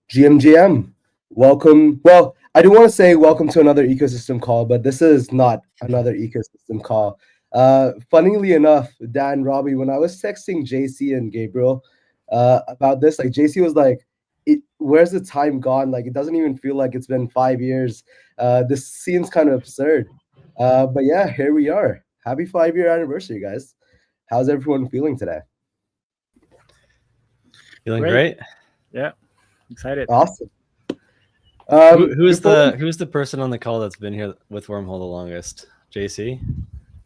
GMGM, welcome. Well, I do want to say welcome to another ecosystem call, but this is not another ecosystem call. Funnily enough, Dan, Robbie, when I was texting JC and Gabriel about this, like JC was like, "Where's the time gone? Like it doesn't even feel like it's been 5 years. This seems kind of absurd." But yeah, here we are. Happy 5 year anniversary, guys. How's everyone feeling today? Feeling great. Yeah, excited. Awesome. Who's the person on the call that's been here with Wormhole the longest? JC?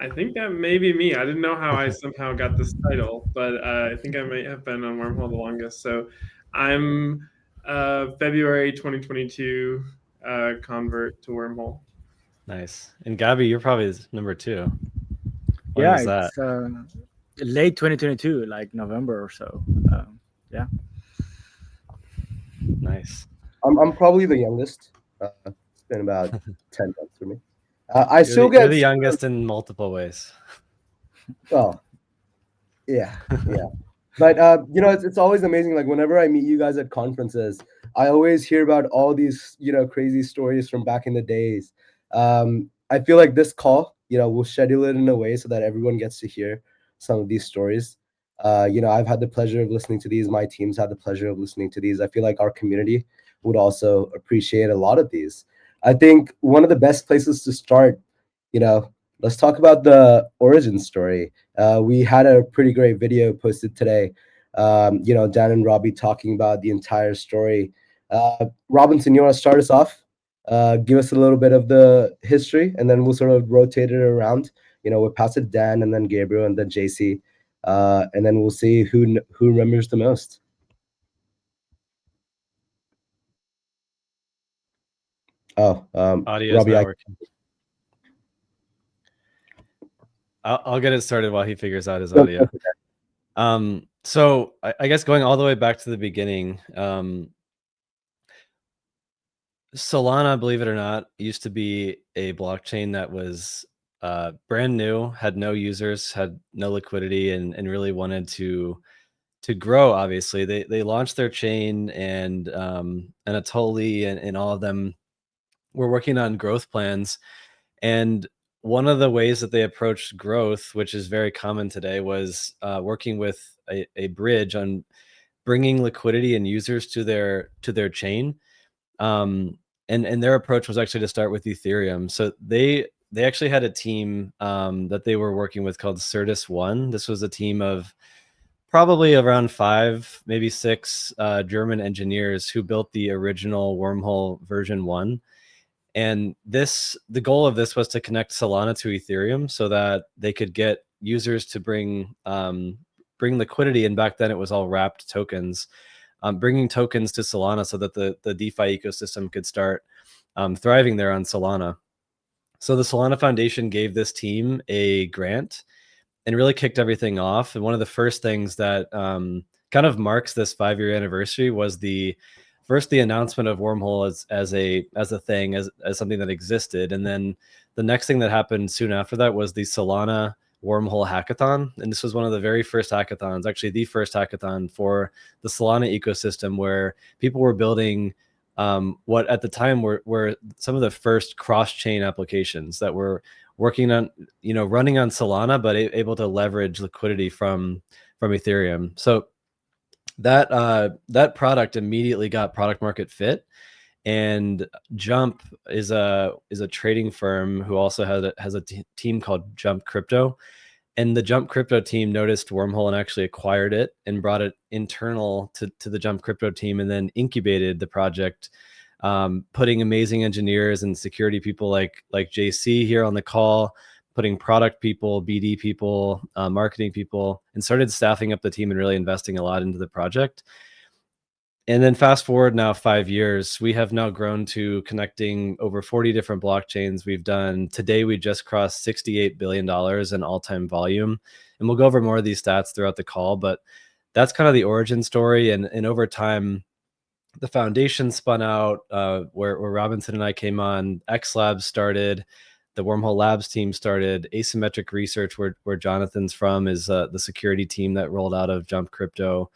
I think that may be me. I didn't know how I somehow got this title, but I think I may have been on Wormhole the longest. So I'm February 2022 convert to Wormhole. Nice. And Gabby, you're probably number 2. When was that? It's late 2022, like November or so. Yeah. Nice. I'm probably the youngest. It's been about 10 months for me. You're the youngest in multiple ways. Oh, yeah. But it's always amazing. Like whenever I meet you guys at conferences, I always hear about all these crazy stories from back in the days. I feel like this call, we'll schedule it in a way so that everyone gets to hear some of these stories. I've had the pleasure of listening to these. My team's had the pleasure of listening to these. I feel like our community would also appreciate a lot of these. I think one of the best places to start, let's talk about the origin story. We had a pretty great video posted today. Dan and Robbie talking about the entire story. Robinson, you want to start us off? Give us a little bit of the history, and then we'll sort of rotate it around. We'll pass it Dan, and then Gabriel, and then JC, and then we'll see who remembers the most. Audio's Robbie, not working. I'll get it started while he figures out his audio. So I guess going all the way back to the beginning, Solana, believe it or not, used to be a blockchain that was brand new, had no users, had no liquidity, and really wanted to grow. Obviously, they launched their chain, and Anatoly and all of them were working on growth plans. And one of the ways that they approached growth, which is very common today, was working with a bridge on bringing liquidity and users to their chain. And their approach was actually to start with Ethereum. So they actually had a team that they were working with called Certus One. This was a team of probably around 5, maybe 6 German engineers who built the original Wormhole version 1. And the goal of this was to connect Solana to Ethereum so that they could get users to bring liquidity. And back then it was all wrapped tokens, bringing tokens to Solana so that the DeFi ecosystem could start thriving there on Solana. So the Solana Foundation gave this team a grant and really kicked everything off. And one of the first things that kind of marks this 5-year anniversary was the announcement of Wormhole as a thing, as something that existed. And then the next thing that happened soon after that was the Solana Wormhole hackathon. And this was one of the very first hackathons, actually the first hackathon for the Solana ecosystem, where people were building what at the time were some of the first cross-chain applications that were working on, running on Solana, but able to leverage liquidity from Ethereum. So that product immediately got product market fit. And Jump is a trading firm who also has a team called Jump Crypto. And the Jump Crypto team noticed Wormhole and actually acquired it and brought it internal to the Jump Crypto team, and then incubated the project, putting amazing engineers and security people like JC here on the call, putting product people, BD people, marketing people, and started staffing up the team and really investing a lot into the project. And then fast forward now 5 years, we have now grown to connecting over 40 different blockchains. Today we just crossed $68 billion in all-time volume. And we'll go over more of these stats throughout the call, but that's kind of the origin story. And over time, the foundation spun out, where Robinson and I came on, xLabs started, the Wormhole Labs team started, Asymmetric Research, where Jonathan's from, is the security team that rolled out of Jump Crypto.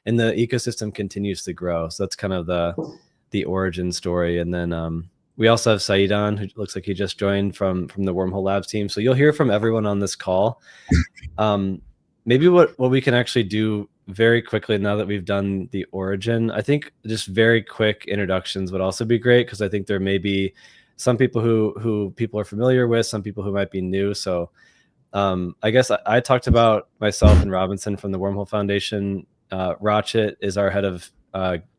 and the ecosystem continues to grow. So that's kind of the origin story. And then we also have Saeed on, who looks like he just joined from the Wormhole Labs team. So you'll hear from everyone on this call. Maybe what we can actually do very quickly now that we've done the origin, I think just very quick introductions would also be great, because I think there may be some people who people are familiar with, some people who might be new. So I guess I talked about myself and Robinson from the Wormhole Foundation. Ratchet is our head of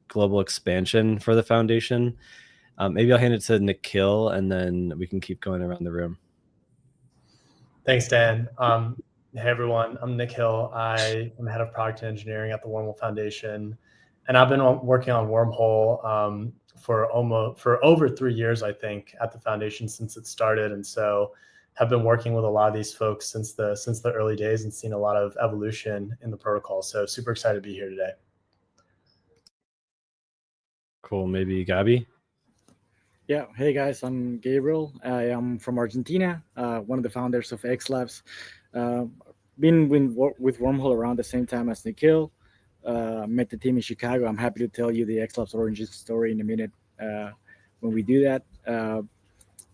global expansion for the foundation. Maybe I'll hand it to Nikhil, and then we can keep going around the room. Thanks, Dan. Hey everyone, I'm Nikhil. I am head of product and engineering at the Wormhole Foundation, and I've been working on Wormhole for over 3 years, I think, at the foundation since it started, and so have been working with a lot of these folks since the early days and seen a lot of evolution in the protocol. So super excited to be here today. Cool. Maybe Gabi. Yeah. Hey guys, I'm Gabriel. I am from Argentina. One of the founders of xLabs. Been with Wormhole around the same time as Nikhil. Met the team in Chicago. I'm happy to tell you the xLabs origin story in a minute when we do that.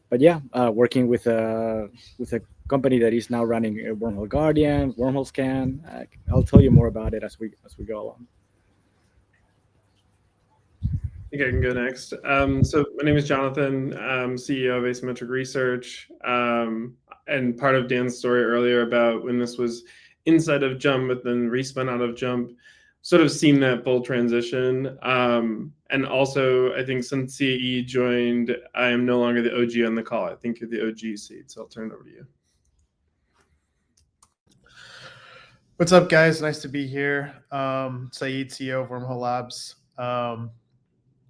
But yeah, working with a company that is now running a Wormhole Guardian, Wormhole Scan. I'll tell you more about it as we go along. I think I can go next. So my name is Jonathan. I'm CEO of Asymmetric Research. And part of Dan's story earlier about when this was inside of Jump, but then respun out of Jump, sort of seen that full transition. And also, I think since CAE joined, I am no longer the OG on the call. I think you're the OG seat, so I'll turn it over to you. What's up, guys? Nice to be here. Saeed, CEO of Wormhole Labs.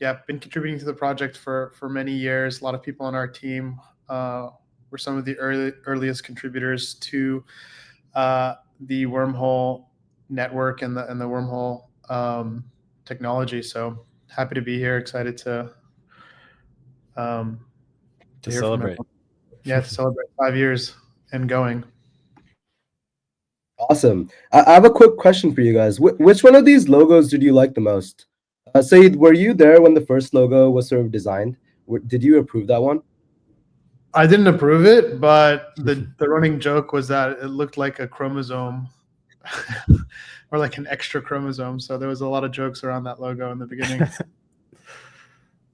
Yeah, been contributing to the project for many years. A lot of people on our team were some of the earliest contributors to the Wormhole network and the Wormhole technology. So happy to be here. Excited to celebrate. Yeah, to celebrate 5 years and going. Awesome. I have a quick question for you guys. Which one of these logos did you like the most? Saeed, were you there when the first logo was sort of designed? Did you approve that one? I didn't approve it, but the running joke was that it looked like a chromosome or like an extra chromosome. So there was a lot of jokes around that logo in the beginning.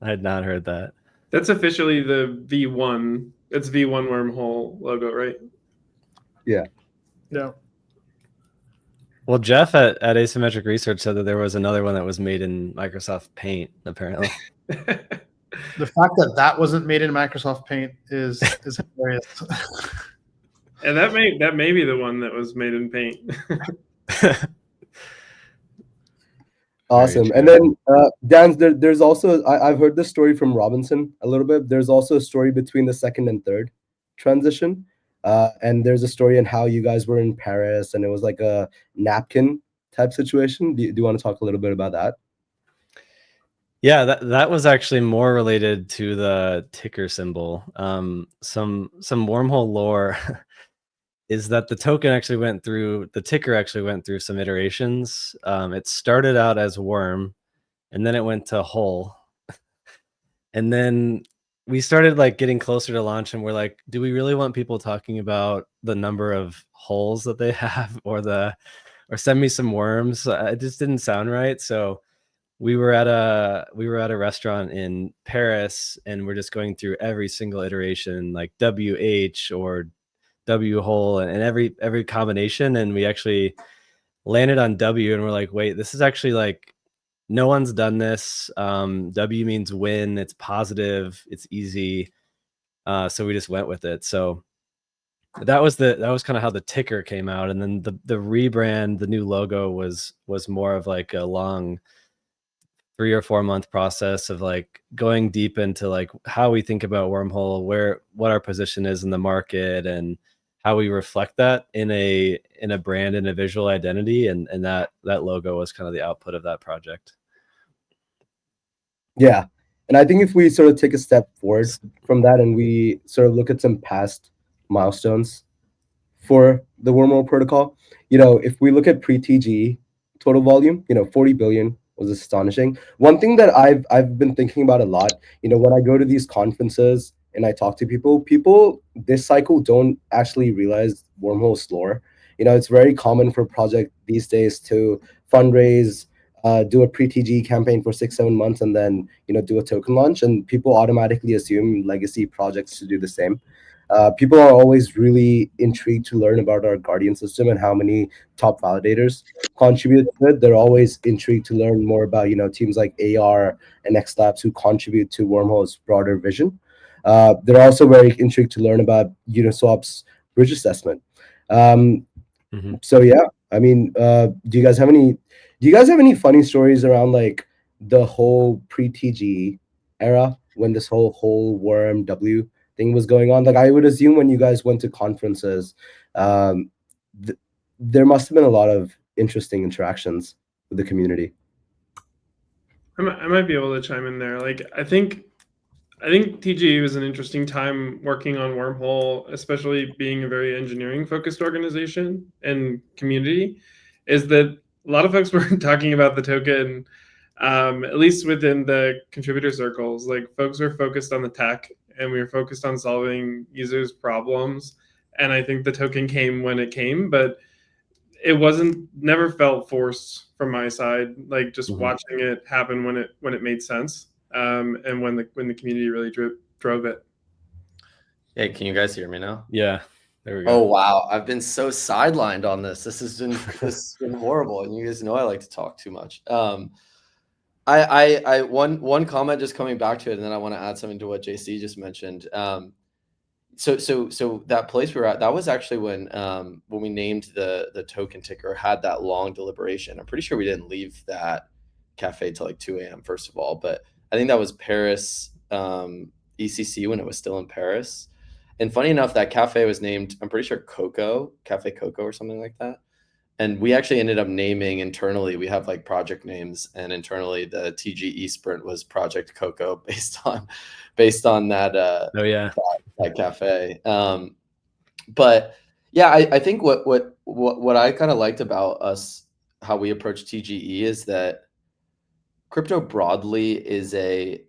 I had not heard that. That's officially the V1. It's V1 Wormhole logo, right? Yeah. Yeah. Well, Jeff at Asymmetric Research said that there was another one that was made in Microsoft Paint, apparently. The fact that wasn't made in Microsoft Paint is hilarious. And that may be the one that was made in Paint. Awesome. And then Dan, there's also I've heard this story from Robinson a little bit. There's also a story between the second and third transition. And there's a story on how you guys were in Paris and it was like a napkin type situation. Do you want to talk a little bit about that? Yeah, that was actually more related to the ticker symbol. Some Wormhole lore is that the ticker actually went through some iterations. It started out as worm, and then it went to hole. And then we started like getting closer to launch, and we're like, do we really want people talking about the number of holes that they have or send me some worms? It just didn't sound right. So we were at a restaurant in Paris, and we're just going through every single iteration, like WH or W hole, and every combination, and we actually landed on W, and we're like, wait, this is actually like no one's done this. W means win. It's positive. It's easy. So we just went with it. So that was kind of how the ticker came out, and then the rebrand, the new logo was more of like a long 3 or 4 month process of like going deep into like how we think about Wormhole, what our position is in the market, and how we reflect that in a brand and a visual identity, and that logo was kind of the output of that project. Yeah. And I think if we sort of take a step forward from that and we sort of look at some past milestones for the Wormhole protocol, if we look at pre-TGE total volume. 40 billion was astonishing. One thing that I've been thinking about a lot, when I go to these conferences and I talk to people this cycle don't actually realize Wormhole's lore. It's very common for project these days to fundraise, do a pre-TG campaign for 6-7 months, and then do a token launch, and people automatically assume legacy projects to do the same. People are always really intrigued to learn about our Guardian system and how many top validators contribute to it. They're always intrigued to learn more about teams like AR and xLabs who contribute to Wormhole's broader vision. They're also very intrigued to learn about Uniswap's bridge assessment. So yeah, I mean, do you guys have any funny stories around like the whole pre-TG era when this whole Worm W thing was going on? Like, I would assume when you guys went to conferences, there must have been a lot of interesting interactions with the community. I might be able to chime in there. Like, I think TG was an interesting time working on Wormhole, especially being a very engineering focused organization and community, is that a lot of folks were talking about the token, at least within the contributor circles. Like, folks were focused on the tech and we were focused on solving users' problems. And I think the token came when it came, but it never felt forced from my side, like just watching it happen when it made sense. And when the community really drove it. Hey, can you guys hear me now? Yeah, there we go. Oh wow, I've been so sidelined on this. This has been horrible, and you guys know I like to talk too much. I one comment just coming back to it, and then I want to add something to what JC just mentioned. So that place we were at, that was actually when we named the token ticker, had that long deliberation. I'm pretty sure we didn't leave that cafe till like 2 a.m. first of all, but I think that was Paris ECC when it was still in Paris. And funny enough, that cafe was named, I'm pretty sure Cafe Coco or something like that. And we actually ended up naming internally, we have like project names, and internally the TGE sprint was Project Coco based on that that cafe. But yeah, I think what I kind of liked about us, how we approach TGE, is that crypto broadly is a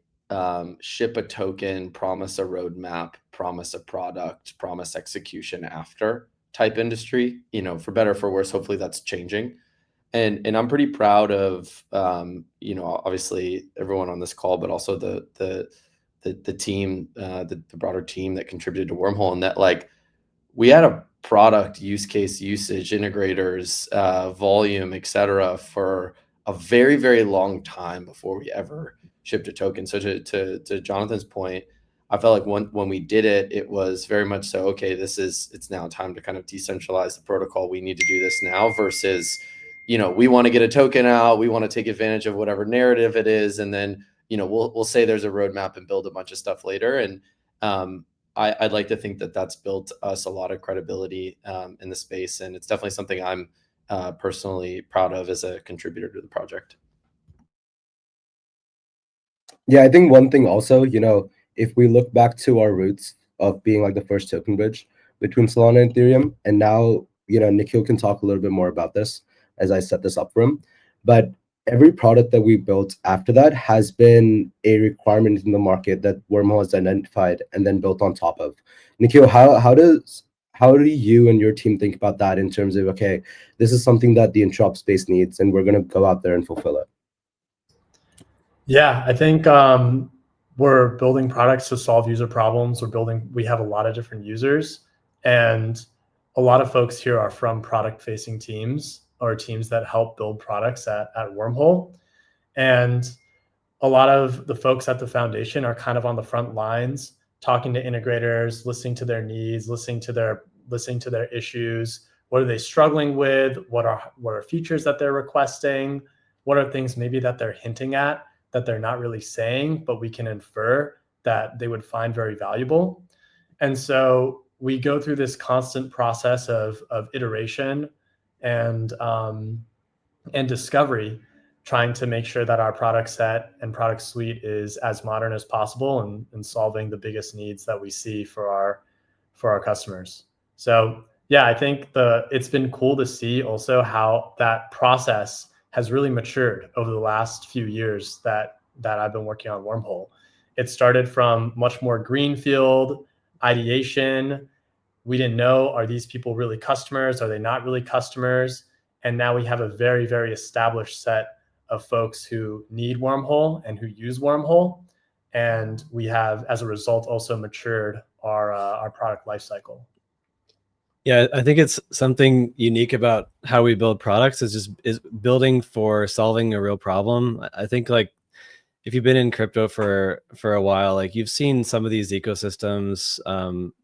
ship a token, promise a roadmap, promise a product, promise execution after type industry. For better or for worse, hopefully that's changing. And I'm pretty proud of obviously everyone on this call, but also the team, the broader team that contributed to Wormhole, and that like we had a product, use case, usage, integrators, volume, etc. for a very, very long time before we ever shipped a token. So to Jonathan's point, I felt like when we did it, it was very much so, okay, it's now time to kind of decentralize the protocol. We need to do this now versus, we want to get a token out. We want to take advantage of whatever narrative it is. And then, we'll say there's a roadmap and build a bunch of stuff later. And I'd like to think that that's built us a lot of credibility in the space. And it's definitely something I'm personally proud of as a contributor to the project. Yeah, I think one thing also, if we look back to our roots of being like the first token bridge between Solana and Ethereum, and now, Nikhil can talk a little bit more about this as I set this up for him. But every product that we built after that has been a requirement in the market that Wormhole has identified and then built on top of. Nikhil, how do you and your team think about that in terms of, okay, this is something that the interop space needs, and we're going to go out there and fulfill it? Yeah, I think we're building products to solve user problems. We have a lot of different users, and a lot of folks here are from product-facing teams or teams that help build products at Wormhole. And a lot of the folks at the foundation are kind of on the front lines, talking to integrators, listening to their needs, listening to their issues. What are they struggling with? What are features that they're requesting? What are things maybe that they're hinting at that they're not really saying, but we can infer that they would find very valuable? And so we go through this constant process of iteration and discovery, trying to make sure that our product set and product suite is as modern as possible and solving the biggest needs that we see for our customers. So yeah, I think it's been cool to see also how that process has really matured over the last few years that I've been working on Wormhole. It started from much more greenfield ideation. We didn't know, are these people really customers? Are they not really customers? And now we have a very, very established set of folks who need Wormhole and who use Wormhole. And we have, as a result, also matured our product lifecycle. Yeah, I think it's something unique about how we build products is building for solving a real problem. I think like if you've been in crypto for a while, like you've seen some of these ecosystems,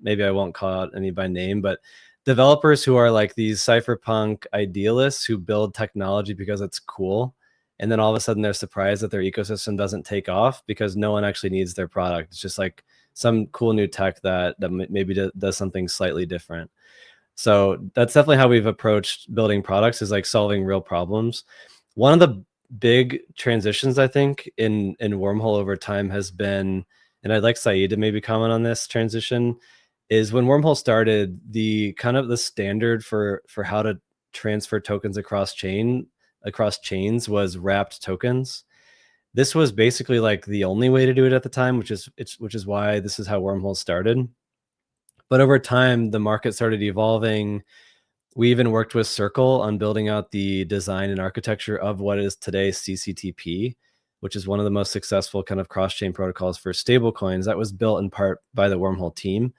maybe I won't call out any by name, but developers who are like these cypherpunk idealists who build technology because it's cool. And then all of a sudden they're surprised that their ecosystem doesn't take off because no one actually needs their product. It's just like some cool new tech that maybe does something slightly different. So that's definitely how we've approached building products, is like solving real problems. One of the big transitions I think in Wormhole over time has been, and I'd like Saeed to maybe comment on this transition, is when Wormhole started, the kind of the standard for how to transfer tokens across chains was wrapped tokens. This was basically like the only way to do it at the time, which is why this is how Wormhole started. But over time, the market started evolving. We even worked with Circle on building out the design and architecture of what is today CCTP, which is one of the most successful kind of cross-chain protocols for stablecoins. That was built in part by the Wormhole team.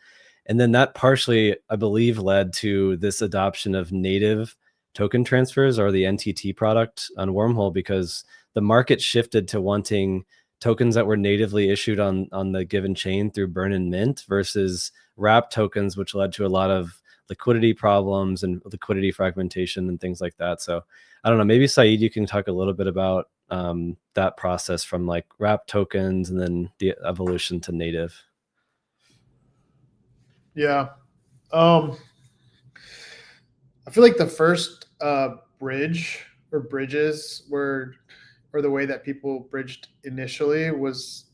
And then that partially, I believe, led to this adoption of native token transfers, or the NTT product on Wormhole, because the market shifted to wanting tokens that were natively issued on the given chain through burn and mint versus wrap tokens, which led to a lot of liquidity problems and liquidity fragmentation and things like that. So I don't know, maybe Saeed, you can talk a little bit about that process from like wrap tokens and then the evolution to native. Yeah. I feel like the first bridge or bridges or the way that people bridged initially was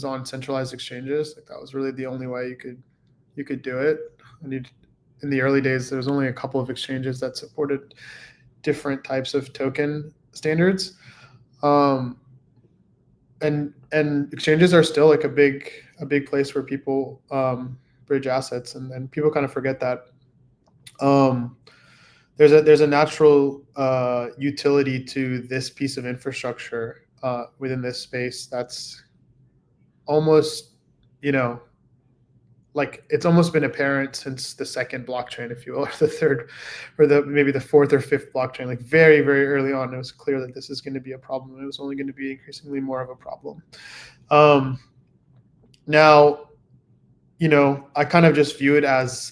on centralized exchanges. Like that was really the only way you could do it. And in the early days, there was only a couple of exchanges that supported different types of token standards. And exchanges are still like a big place where people bridge assets, and people kind of forget that. There's a natural utility to this piece of infrastructure within this space that's almost, like it's almost been apparent since the second blockchain, if you will, or the third, or maybe the fourth or fifth blockchain. Like very, very early on, it was clear that this is going to be a problem. It was only going to be increasingly more of a problem. Now, I kind of just view it as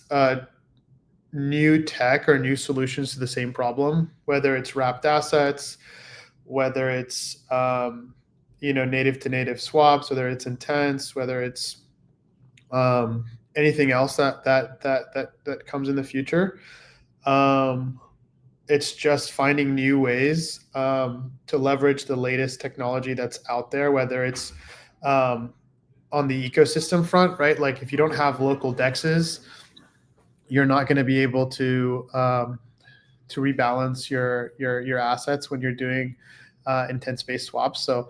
new tech or new solutions to the same problem, whether it's wrapped assets, whether it's native to native swaps, whether it's intents, whether it's anything else that comes in the future. It's just finding new ways to leverage the latest technology that's out there, whether it's on the ecosystem front, right? Like if you don't have local DEXs, you're not going to be able to rebalance your assets when you're doing intent-based swaps. So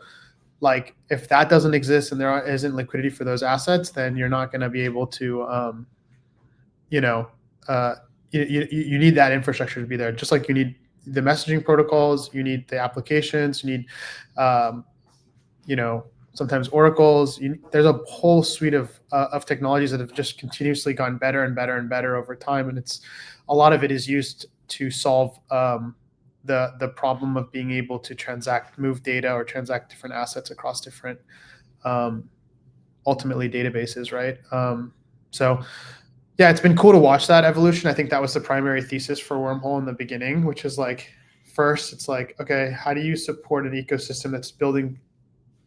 like if that doesn't exist and there isn't liquidity for those assets, then you're not going to be able to, you need that infrastructure to be there. Just like you need the messaging protocols, you need the applications, you need, sometimes oracles. There's a whole suite of technologies that have just continuously gotten better and better and better over time, and a lot of it is used to solve the problem of being able to move data or transact different assets across different, ultimately databases, right? So yeah, it's been cool to watch that evolution. I think that was the primary thesis for Wormhole in the beginning, which is like, first, it's like, okay, how do you support an ecosystem that's building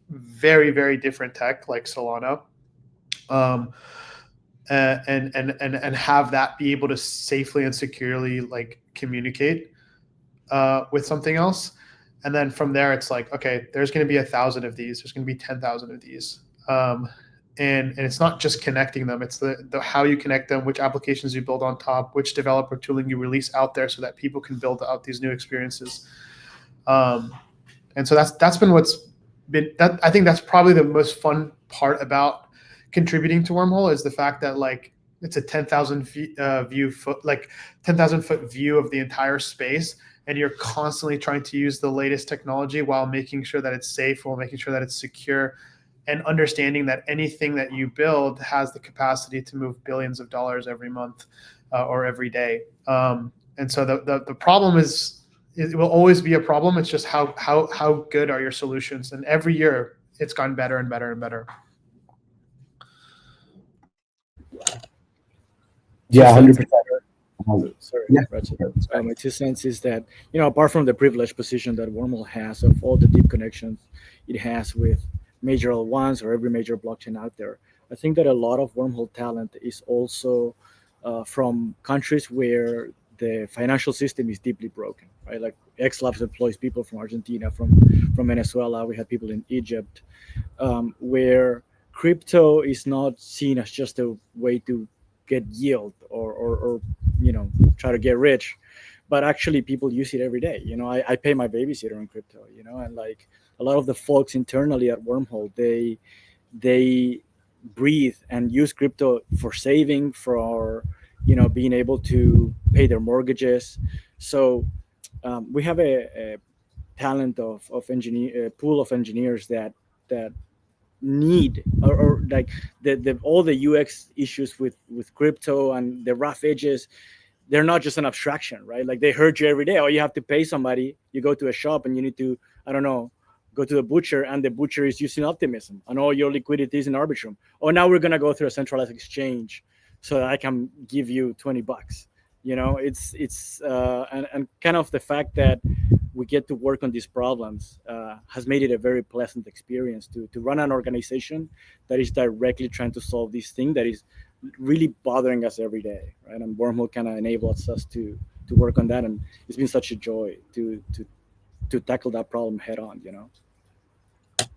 very, very different tech like Solana, and have that be able to safely and securely like communicate with something else. And then from there, it's like, okay, there's going to be 1,000 of these. There's going to be 10,000 of these. And it's not just connecting them. It's the how you connect them, which applications you build on top, which developer tooling you release out there so that people can build out these new experiences. And so that's been what's been that. I think that's probably the most fun part about contributing to Wormhole is the fact that like it's a 10,000 foot view of the entire space, and you're constantly trying to use the latest technology while making sure that it's safe, while making sure that it's secure, and understanding that anything that you build has the capacity to move billions of dollars every month or every day. And so the problem is, it will always be a problem. It's just how good are your solutions, and every year it's gotten better and better and better. Yeah, 100%. Sorry, Yeah. my 2 cents is that, apart from the privileged position that Wormhole has of all the deep connections it has with major L1s or every major blockchain out there, I think that a lot of Wormhole talent is also from countries where the financial system is deeply broken, right? Like xLabs employs people from Argentina, from Venezuela. We had people in Egypt, where crypto is not seen as just a way to get yield or try to get rich, but actually people use it every day. I pay my babysitter in crypto, and like a lot of the folks internally at Wormhole, they breathe and use crypto for saving, for being able to pay their mortgages. So we have a talent of engineer pool of engineers that need or like the all the UX issues with crypto and the rough edges. They're not just an abstraction, right? Like they hurt you every day. Or you have to pay somebody. You go to a shop and you need to, I don't know, go to the butcher, and the butcher is using Optimism, and all your liquidity is in Arbitrum. Or now we're gonna go through a centralized exchange so that I can give you $20. It's and kind of the fact that we get to work on these problems has made it a very pleasant experience to run an organization that is directly trying to solve this thing that is really bothering us every day, right? And Wormhole kind of enables us to work on that, and it's been such a joy to tackle that problem head on.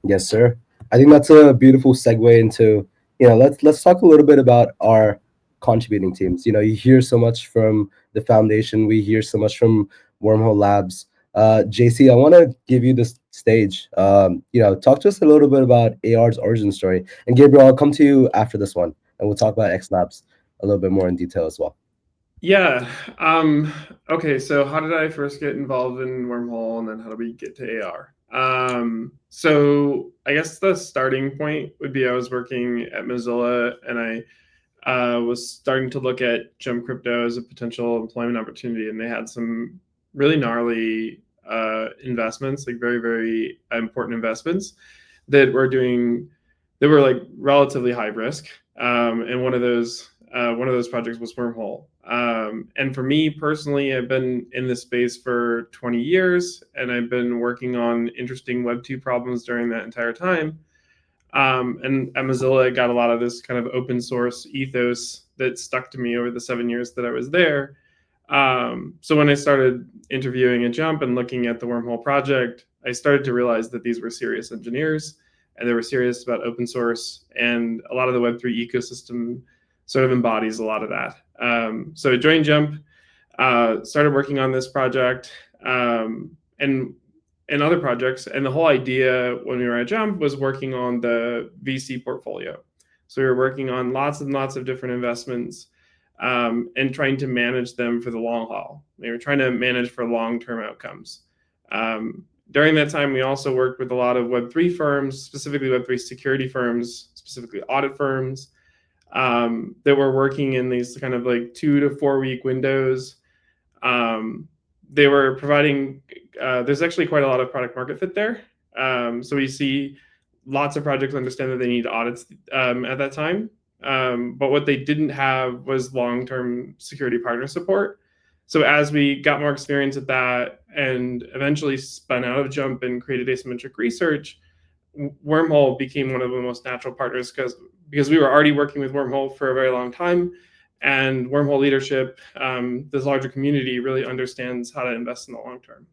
Yes, sir. I think that's a beautiful segue into, let's talk a little bit about our contributing teams. You hear so much from the foundation, we hear so much from Wormhole Labs. JC, I want to give you the stage. Talk to us a little bit about AR's origin story. And Gabriel, I'll come to you after this one, and we'll talk about xLabs a little bit more in detail as well. Yeah. Okay. So how did I first get involved in Wormhole, and then how did we get to AR? So I guess the starting point would be I was working at Mozilla, and I was starting to look at Jump Crypto as a potential employment opportunity, and they had some really gnarly investments, like very, very important investments that were like relatively high risk. And one of those projects was Wormhole. And for me personally, I've been in this space for 20 years, and I've been working on interesting Web 2 problems during that entire time. And at Mozilla, I got a lot of this kind of open source ethos that stuck to me over the 7 years that I was there. So when I started interviewing at Jump and looking at the Wormhole project, I started to realize that these were serious engineers, and they were serious about open source, and a lot of the Web3 ecosystem sort of embodies a lot of that. So I joined Jump, started working on this project, and other projects. And the whole idea when we were at Jump was working on the VC portfolio. So we were working on lots and lots of different investments, and trying to manage them for the long haul. We were trying to manage for long-term outcomes. During that time, we also worked with a lot of Web3 firms, specifically Web3 security firms, specifically audit firms, that were working in these kind of like 2 to 4 week windows. They were providing, there's actually quite a lot of product market fit there. So we see lots of projects understand that they need audits at that time. But what they didn't have was long-term security partner support. So as we got more experience at that and eventually spun out of Jump and created Asymmetric Research, Wormhole became one of the most natural partners because we were already working with Wormhole for a very long time. And Wormhole leadership, this larger community, really understands how to invest in the long term.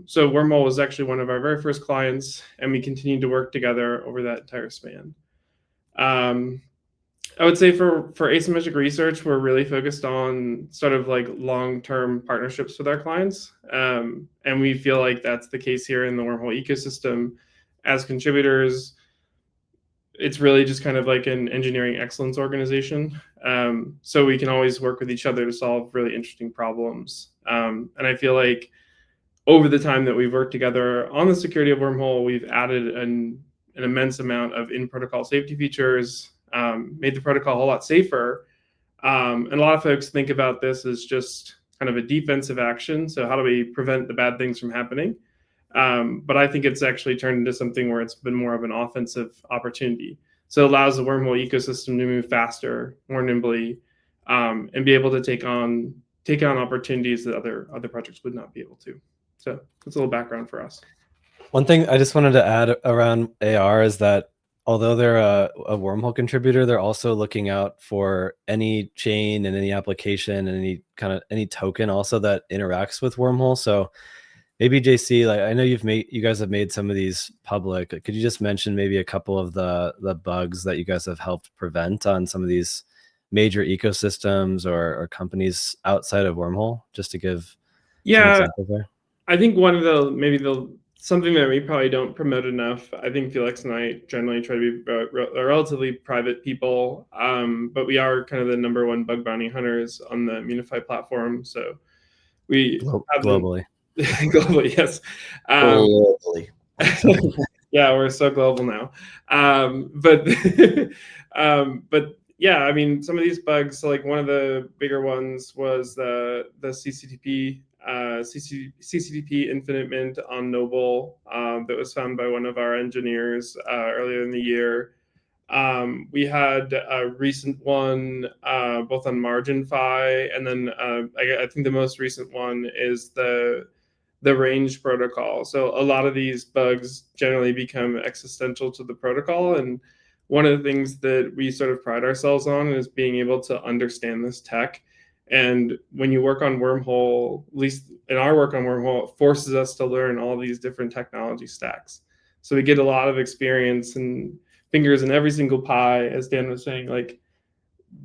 So Wormhole was actually one of our very first clients, and we continued to work together over that entire span. I would say for asymmetric research, we're really focused on sort of like long-term partnerships with our clients. And we feel like that's the case here in the Wormhole ecosystem. As contributors, it's really just kind of like an engineering excellence organization. So we can always work with each other to solve really interesting problems. And I feel like over the time that we've worked together on the security of Wormhole, we've added an immense amount of in-protocol safety features, made the protocol a whole lot safer. And a lot of folks think about this as just kind of a defensive action. So how do we prevent the bad things from happening? But I think it's actually turned into something where it's been more of an offensive opportunity. So it allows the Wormhole ecosystem to move faster, more nimbly, and be able to take on opportunities that other projects would not be able to. So that's a little background for us. One thing I just wanted to add around AR is that although they're a Wormhole contributor, they're also looking out for any chain and any application and any token also that interacts with Wormhole. So maybe JC, like I know you guys have made some of these public. Could you just mention maybe a couple of the bugs that you guys have helped prevent on some of these major ecosystems or companies outside of Wormhole, just to give some examples there? I think one of something that we probably don't promote enough. I think Felix and I generally try to be relatively private people, but we are kind of the #1 bug bounty hunters on the Unify platform. So we have globally. Globally, yes. Globally. Yeah, we're so global now. But yeah, I mean, some of these bugs. So like one of the bigger ones was the CCTP infinite mint on Noble that was found by one of our engineers earlier in the year. We had a recent one both on MarginFi, and then I think the most recent one is the range protocol. So a lot of these bugs generally become existential to the protocol, and one of the things that we sort of pride ourselves on is being able to understand this tech. And when you work on Wormhole, at least in our work on Wormhole, it forces us to learn all these different technology stacks. So we get a lot of experience and fingers in every single pie, as Dan was saying. Like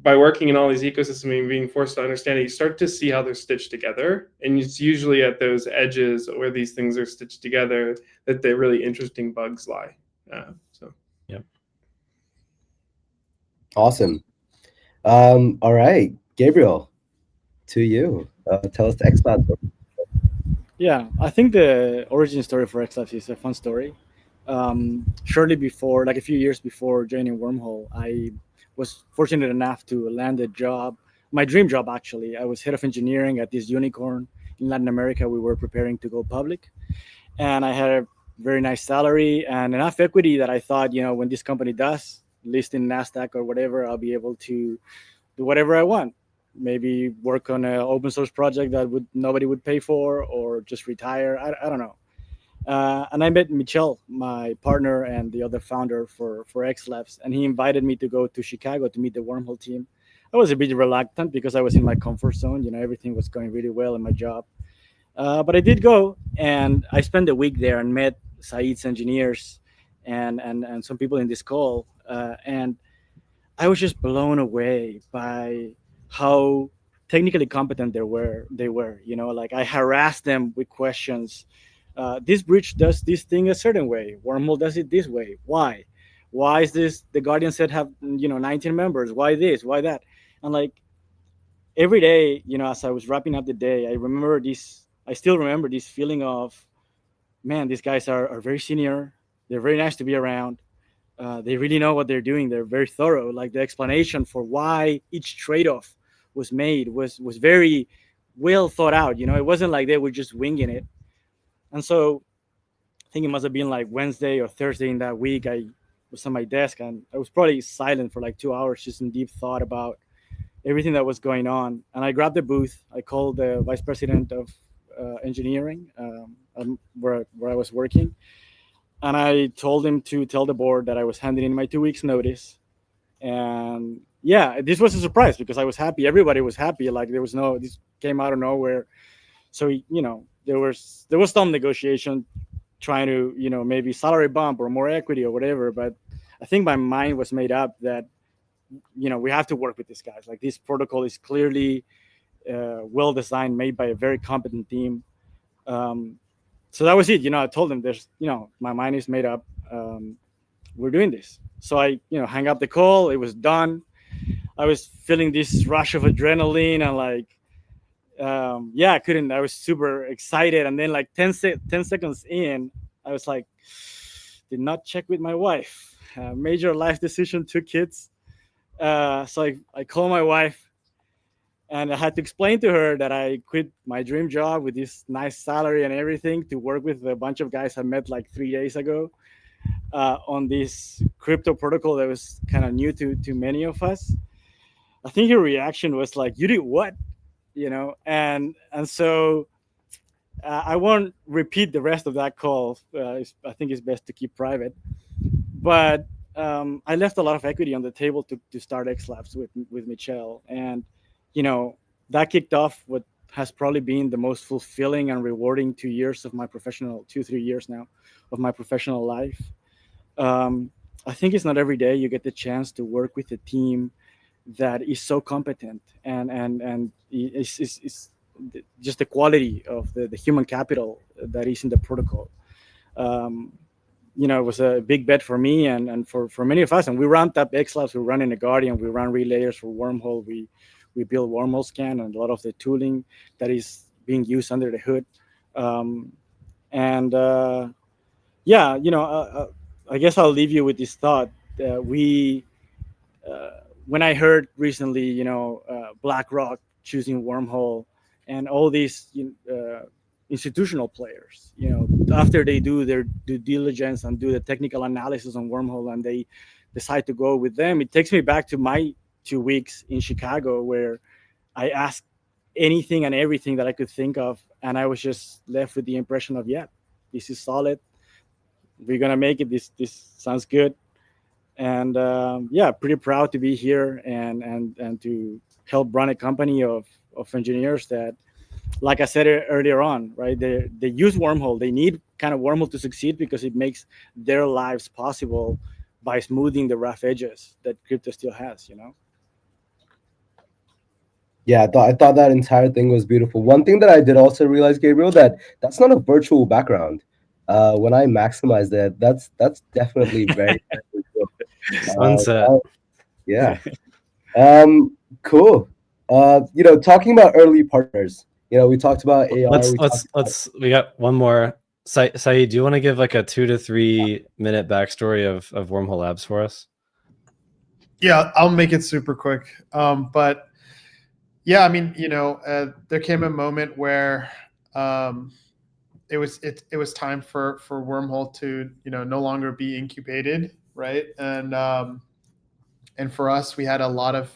by working in all these ecosystems and being forced to understand it, you start to see how they're stitched together. And it's usually at those edges where these things are stitched together that the really interesting bugs lie. Yep. Awesome. All right, Gabriel, to you. Tell us the xLabs. Yeah, I think the origin story for xLabs is a fun story. Shortly before, like a few years before joining Wormhole, I was fortunate enough to land a job, my dream job actually. I was head of engineering at this unicorn in Latin America. We were preparing to go public, and I had a very nice salary and enough equity that I thought, when this company does list in NASDAQ or whatever, I'll be able to do whatever I want. Maybe work on an open source project that nobody would pay for, or just retire. I don't know. And I met Michel, my partner and the other founder for xLabs, and he invited me to go to Chicago to meet the Wormhole team. I was a bit reluctant because I was in my comfort zone. Everything was going really well in my job. But I did go, and I spent a week there and met Said's engineers and some people in this call. And I was just blown away by how technically competent they were. Like I harassed them with questions. This bridge does this thing a certain way. Wormhole does it this way. Why? Why is this? The Guardian said have 19 members. Why this? Why that? And like every day, as I was wrapping up the day, I still remember this feeling of, man, these guys are very senior. They're very nice to be around. They really know what they're doing. They're very thorough. Like the explanation for why each trade-off was made was very well thought out. It wasn't like they were just winging it. And so I think it must have been like Wednesday or Thursday in that week. I was on my desk and I was probably silent for like 2 hours, just in deep thought about everything that was going on. And I grabbed the booth. I called the vice president of engineering where I was working. And I told him to tell the board that I was handing in my 2 weeks notice. And yeah, this was a surprise because I was happy. Everybody was happy. Like this came out of nowhere. So, there was some negotiation trying to, maybe salary bump or more equity or whatever. But I think my mind was made up that we have to work with these guys. Like, this protocol is clearly well designed, made by a very competent team. So that was it. I told them, there's, my mind is made up. We're doing this. So I, hang up the call. It was done. I was feeling this rush of adrenaline and like, I couldn't. I was super excited. And then like 10 seconds in, I was like, did not check with my wife. Major life decision, 2 kids. So I called my wife, and I had to explain to her that I quit my dream job with this nice salary and everything to work with a bunch of guys I met like 3 days ago on this crypto protocol that was kind of new to many of us. I think her reaction was like, "You did what?" And so I won't repeat the rest of that call. I think it's best to keep private. But I left a lot of equity on the table to start xLabs with Michelle, and that kicked off what has probably been the most fulfilling and rewarding 2 years of my professional 3 years now of my professional life. I think it's not every day you get the chance to work with a team that is so competent, and is just the quality of the human capital that is in the protocol. It was a big bet for me and for many of us. And we ramped up xLabs. We ran in a Guardian. We ran relayers for Wormhole. We built Wormhole Scan and a lot of the tooling that is being used under the hood. I guess I'll leave you with this thought. When I heard recently, BlackRock choosing Wormhole and all these institutional players, after they do their due diligence and do the technical analysis on Wormhole and they decide to go with them, it takes me back to my 2 weeks in Chicago where I asked anything and everything that I could think of, and I was just left with the impression of, this is solid. We're gonna make it. This sounds good, and pretty proud to be here and to help run a company of engineers that, like I said earlier on, right? They use Wormhole. They need kind of Wormhole to succeed because it makes their lives possible by smoothing the rough edges that crypto still has. Yeah, I thought that entire thing was beautiful. One thing that I did also realize, Gabriel, that's not a virtual background. When I maximize that, that's definitely very, very cool. Sunset. Yeah. Cool. Talking about early partners. We talked about AR. We got one more. Saeed, do you want to give like a 2 to 3 minute backstory of Wormhole Labs for us? Yeah, I'll make it super quick. But yeah, I mean, there came a moment where it was time for Wormhole to no longer be incubated, right? And for us, we had a lot of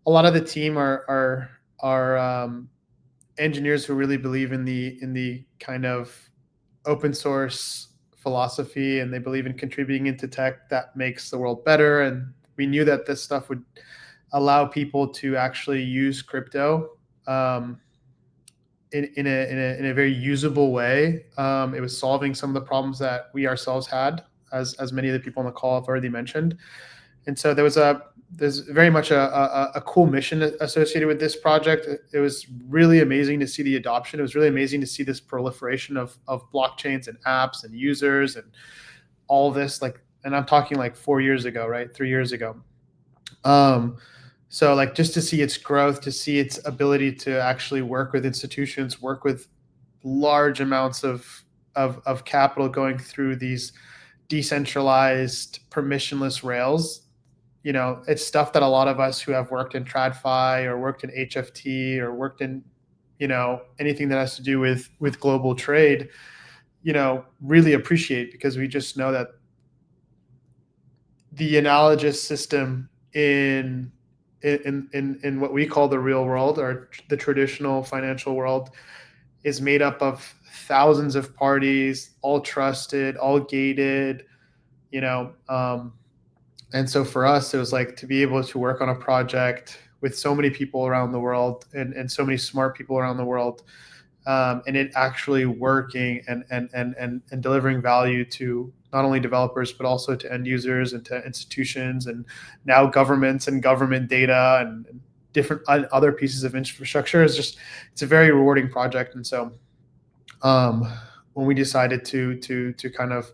the team are engineers who really believe in the kind of open source philosophy, and they believe in contributing into tech that makes the world better. And we knew that this stuff would allow people to actually use crypto in a very usable way. It was solving some of the problems that we ourselves had, as many of the people on the call have already mentioned. And so there's very much a cool mission associated with this project. It was really amazing to see the adoption. It was really amazing to see this proliferation of blockchains and apps and users and all this. And I'm talking like 4 years ago, right? 3 years ago. So like just to see its growth, to see its ability to actually work with institutions, work with large amounts of capital going through these decentralized permissionless rails. It's stuff that a lot of us who have worked in TradFi or worked in HFT or worked in, anything that has to do with global trade, really appreciate, because we just know that the analogous system in what we call the real world, or the traditional financial world, is made up of thousands of parties, all trusted, all gated, and so for us, it was like to be able to work on a project with so many people around the world and so many smart people around the world, and it actually working and delivering value to not only developers, but also to end users and to institutions and now governments and government data and different other pieces of infrastructure. It's a very rewarding project. And so when we decided to kind of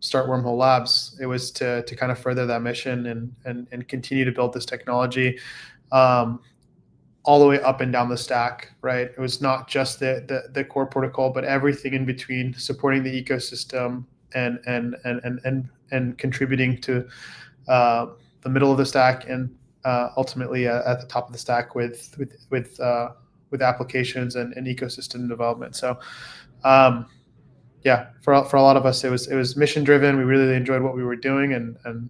start Wormhole Labs, it was to kind of further that mission and continue to build this technology all the way up and down the stack, right? It was not just the core protocol, but everything in between, supporting the ecosystem and contributing to the middle of the stack and ultimately at the top of the stack with applications and ecosystem development. So yeah, for a lot of us, it was mission driven. We really enjoyed what we were doing, and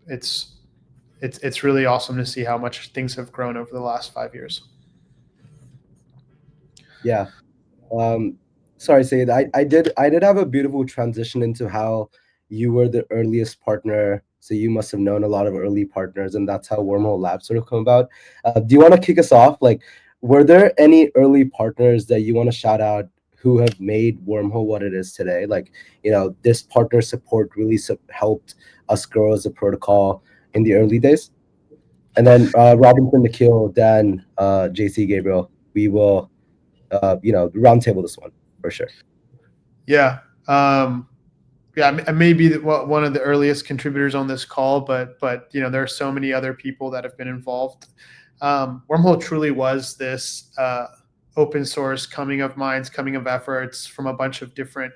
it's really awesome to see how much things have grown over the last 5 years. Yeah. Sorry, Sayed. I did have a beautiful transition into how you were the earliest partner. So you must have known a lot of early partners, and that's how Wormhole Labs sort of come about. Do you want to kick us off? Like, were there any early partners that you want to shout out who have made Wormhole what it is today? Like, this partner support really helped us grow as a protocol in the early days. And then Robinson, Nikhil, Dan, JC, Gabriel, we will, roundtable this one for sure. Yeah. Yeah, maybe one of the earliest contributors on this call, but there are so many other people that have been involved. Wormhole truly was this open source coming of minds, coming of efforts from a bunch of different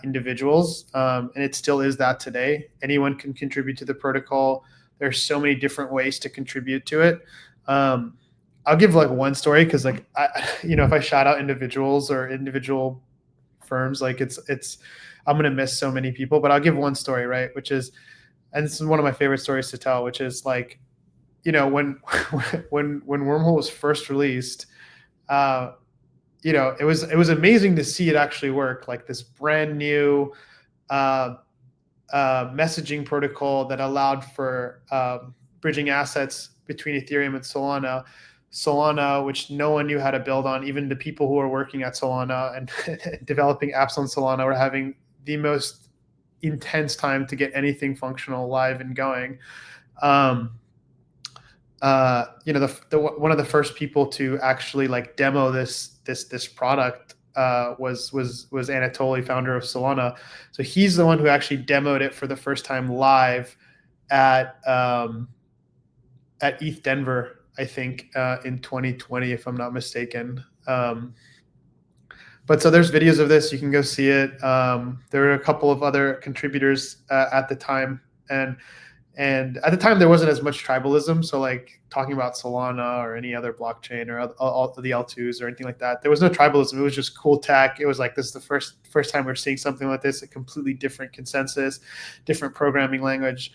individuals, and it still is that today. Anyone can contribute to the protocol. There's so many different ways to contribute to it. I'll give like one story because if I shout out individuals or individual firms, like it's I'm gonna miss so many people. But I'll give one story, right? Which is, and this is one of my favorite stories to tell, which is like, when Wormhole was first released, it was amazing to see it actually work. Like this brand new messaging protocol that allowed for bridging assets between Ethereum and Solana. Solana, which no one knew how to build on, even the people who were working at Solana and developing apps on Solana were having the most intense time to get anything functional live and going. One of the first people to actually like demo this product was Anatoly, founder of Solana. So he's the one who actually demoed it for the first time live at ETH Denver, I think, in 2020, if I'm not mistaken. But so there's videos of this. You can go see it. There were a couple of other contributors at the time, and at the time there wasn't as much tribalism. So like talking about Solana or any other blockchain or all the L2s or anything like that, there was no tribalism. It was just cool tech. It was like, this is the first time we're seeing something like this, a completely different consensus, different programming language.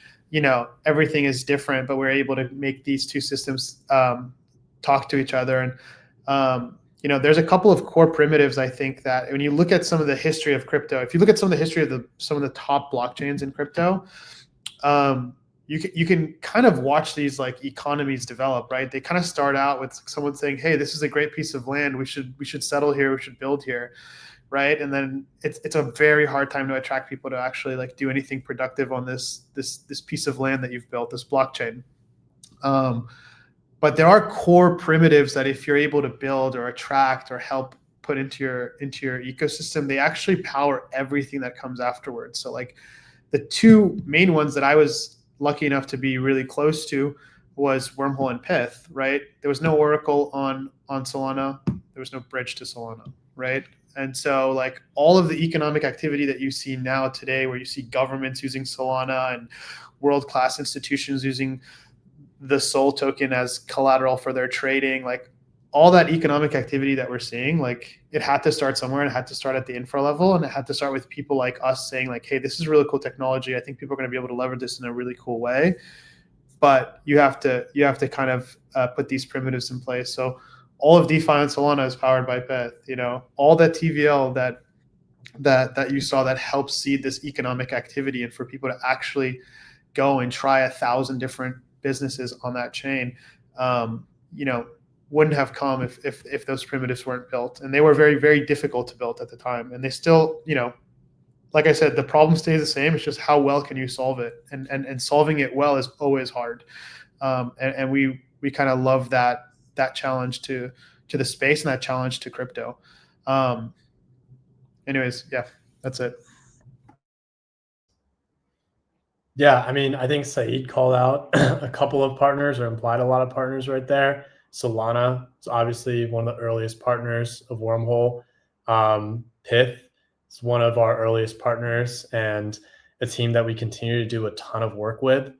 Everything is different, but we're able to make these two systems talk to each other. And there's a couple of core primitives, I think, that when you look at some of the history of crypto, if you look at some of the history of some of the top blockchains in crypto, you can kind of watch these like economies develop, right? They kind of start out with someone saying, "Hey, this is a great piece of land. We should settle here. We should build here," right? And then it's a very hard time to attract people to actually like do anything productive on this piece of land that you've built, this blockchain. But there are core primitives that if you're able to build or attract or help put into your ecosystem, they actually power everything that comes afterwards. So like the two main ones that I was lucky enough to be really close to was Wormhole and Pyth, right? There was no Oracle on Solana. There was no bridge to Solana, right? And so like all of the economic activity that you see now today, where you see governments using Solana and world-class institutions using the Sol token as collateral for their trading, like all that economic activity that we're seeing, like it had to start somewhere, and it had to start at the infra level, and it had to start with people like us saying like, hey, this is really cool technology. I think people are going to be able to leverage this in a really cool way, but you have to kind of put these primitives in place. So all of DeFi on Solana is powered by Pyth. All that TVL that you saw that helps seed this economic activity, and for people to actually go and try 1,000 different businesses on that chain, wouldn't have come if those primitives weren't built. And they were very, very difficult to build at the time. And they still, like I said, the problem stays the same. It's just how well can you solve it, and solving it well is always hard. And we kind of love that challenge to the space and that challenge to crypto. Anyways, yeah, that's it. Yeah, I mean, I think Saeed called out a couple of partners, or implied a lot of partners right there. Solana is obviously one of the earliest partners of Wormhole. Pyth is one of our earliest partners, and a team that we continue to do a ton of work with.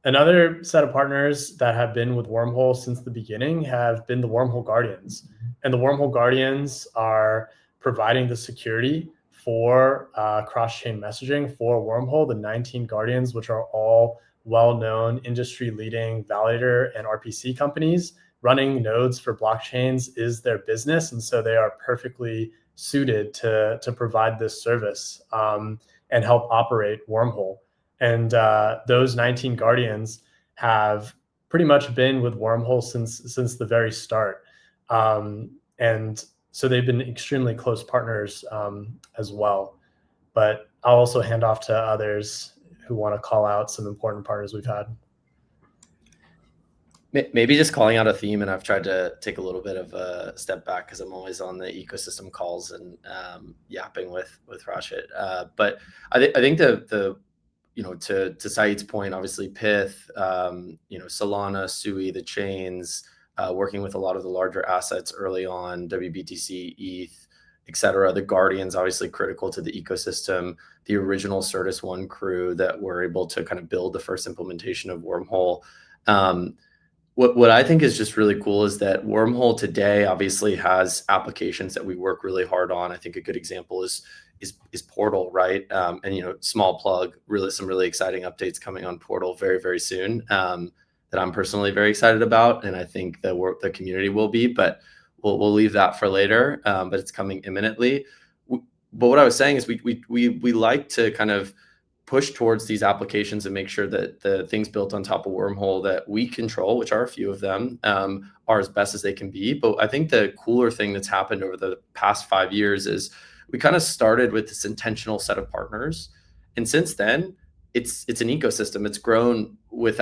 Another set of partners that have been with Wormhole since the beginning have been the Wormhole Guardians. And the Wormhole Guardians are providing the security for cross-chain messaging for Wormhole, the 19 Guardians, which are all well-known industry-leading validator and RPC companies. Running nodes for blockchains is their business, and so they are perfectly suited to provide this service and help operate Wormhole. And those 19 Guardians have pretty much been with Wormhole since the very start. And so they've been extremely close partners as well. But I'll also hand off to others who want to call out some important partners we've had. Maybe just calling out a theme, and I've tried to take a little bit of a step back because I'm always on the ecosystem calls and yapping with Rashid. But I think the to Saeed's point, obviously Pyth, Solana, Sui, the chains, working with a lot of the larger assets early on, WBTC, ETH, etc. The Guardians, obviously critical to the ecosystem. The original Certus One crew that were able to kind of build the first implementation of Wormhole. What I think is just really cool is that Wormhole today obviously has applications that we work really hard on. I think a good example is Portal, right? And small plug, some really exciting updates coming on Portal very, very soon. That I'm personally very excited about, and I think the community will be, but we'll leave that for later. But it's coming imminently. But what I was saying is we like to kind of push towards these applications and make sure that the things built on top of Wormhole that we control, which are a few of them, are as best as they can be. But I think the cooler thing that's happened over the past 5 years is we kind of started with this intentional set of partners, and since then, it's an ecosystem. It's grown with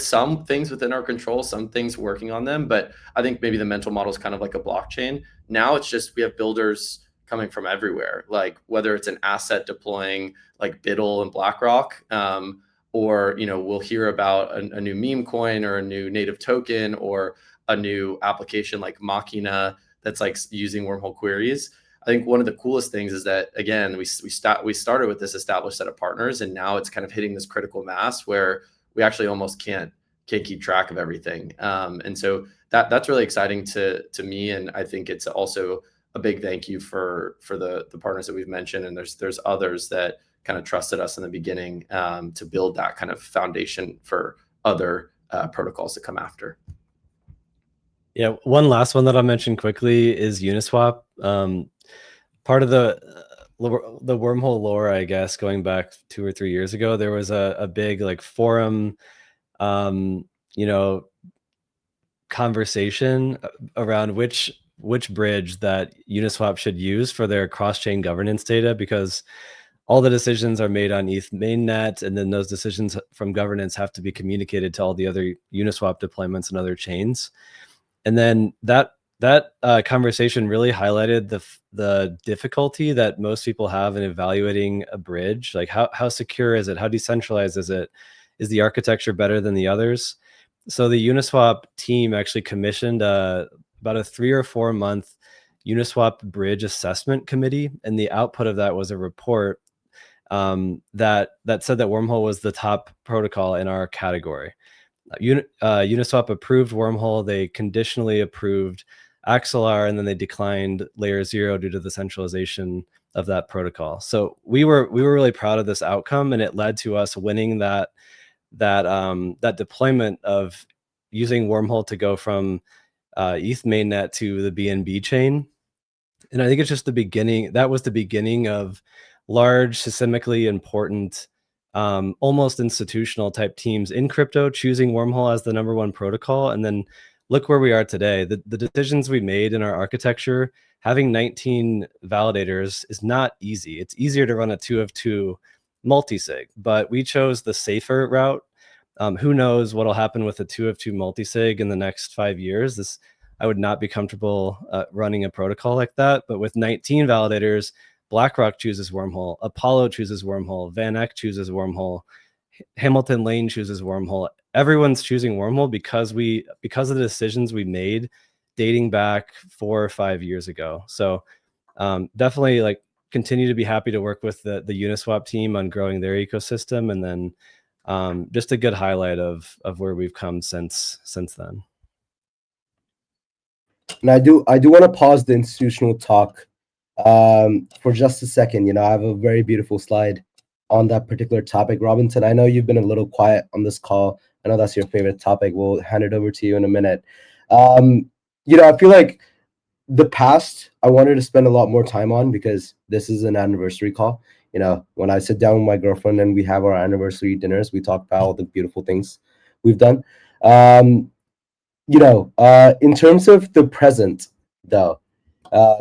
some things within our control, some things working on them. But I think maybe the mental model is kind of like a blockchain. Now it's just we have builders coming from everywhere, like whether it's an asset deploying like Biddle and BlackRock, or we'll hear about a new meme coin or a new native token or a new application like Machina that's like using Wormhole queries. I think one of the coolest things is that, again, we started with this established set of partners, and now it's kind of hitting this critical mass where we actually almost can't keep track of everything. And so that's really exciting to me, and I think it's also a big thank you for the partners that we've mentioned, and there's others that kind of trusted us in the beginning to build that kind of foundation for other protocols to come after. Yeah, one last one that I'll mention quickly is Uniswap. Part of the Wormhole lore, I guess, going back 2 or 3 years ago, there was a big like forum, conversation around which bridge that Uniswap should use for their cross-chain governance data, because all the decisions are made on ETH mainnet, and then those decisions from governance have to be communicated to all the other Uniswap deployments and other chains. And then that conversation really highlighted the difficulty that most people have in evaluating a bridge. Like how secure is it? How decentralized is it? Is the architecture better than the others? So the Uniswap team actually commissioned about a 3 or 4 month Uniswap bridge assessment committee, and the output of that was a report that said that Wormhole was the top protocol in our category. Uniswap approved Wormhole. They conditionally approved Axelar, and then they declined Layer 0 due to the centralization of that protocol. So we were really proud of this outcome, and it led to us winning that deployment of using Wormhole to go from ETH mainnet to the BNB chain. And I think it's just the beginning. That was the beginning of large, systemically important, almost institutional type teams in crypto choosing Wormhole as the #1 protocol. And then look where we are today. The decisions we made in our architecture having 19 validators is not easy. It's easier to run a 2 of 2 multisig, but we chose the safer route. Who knows what'll happen with a 2 of 2 multisig in the next 5 years? I would not be comfortable running a protocol like that. But with 19 validators, BlackRock chooses Wormhole, Apollo chooses Wormhole, Van Eck chooses Wormhole, Hamilton Lane chooses Wormhole. Everyone's choosing Wormhole because of the decisions we made dating back 4 or 5 years ago. So definitely like continue to be happy to work with the Uniswap team on growing their ecosystem, and then just a good highlight of where we've come since then. And I do want to pause the institutional talk for just a second. You know, I have a very beautiful slide on that particular topic. Robinson, I know you've been a little quiet on this call. I know that's your favorite topic. We'll hand it over to you in a minute. You know, I feel like the past I wanted to spend a lot more time on because this is an anniversary call. You know, when I sit down with my girlfriend and we have our anniversary dinners, we talk about all the beautiful things we've done. You know, in terms of the present, though,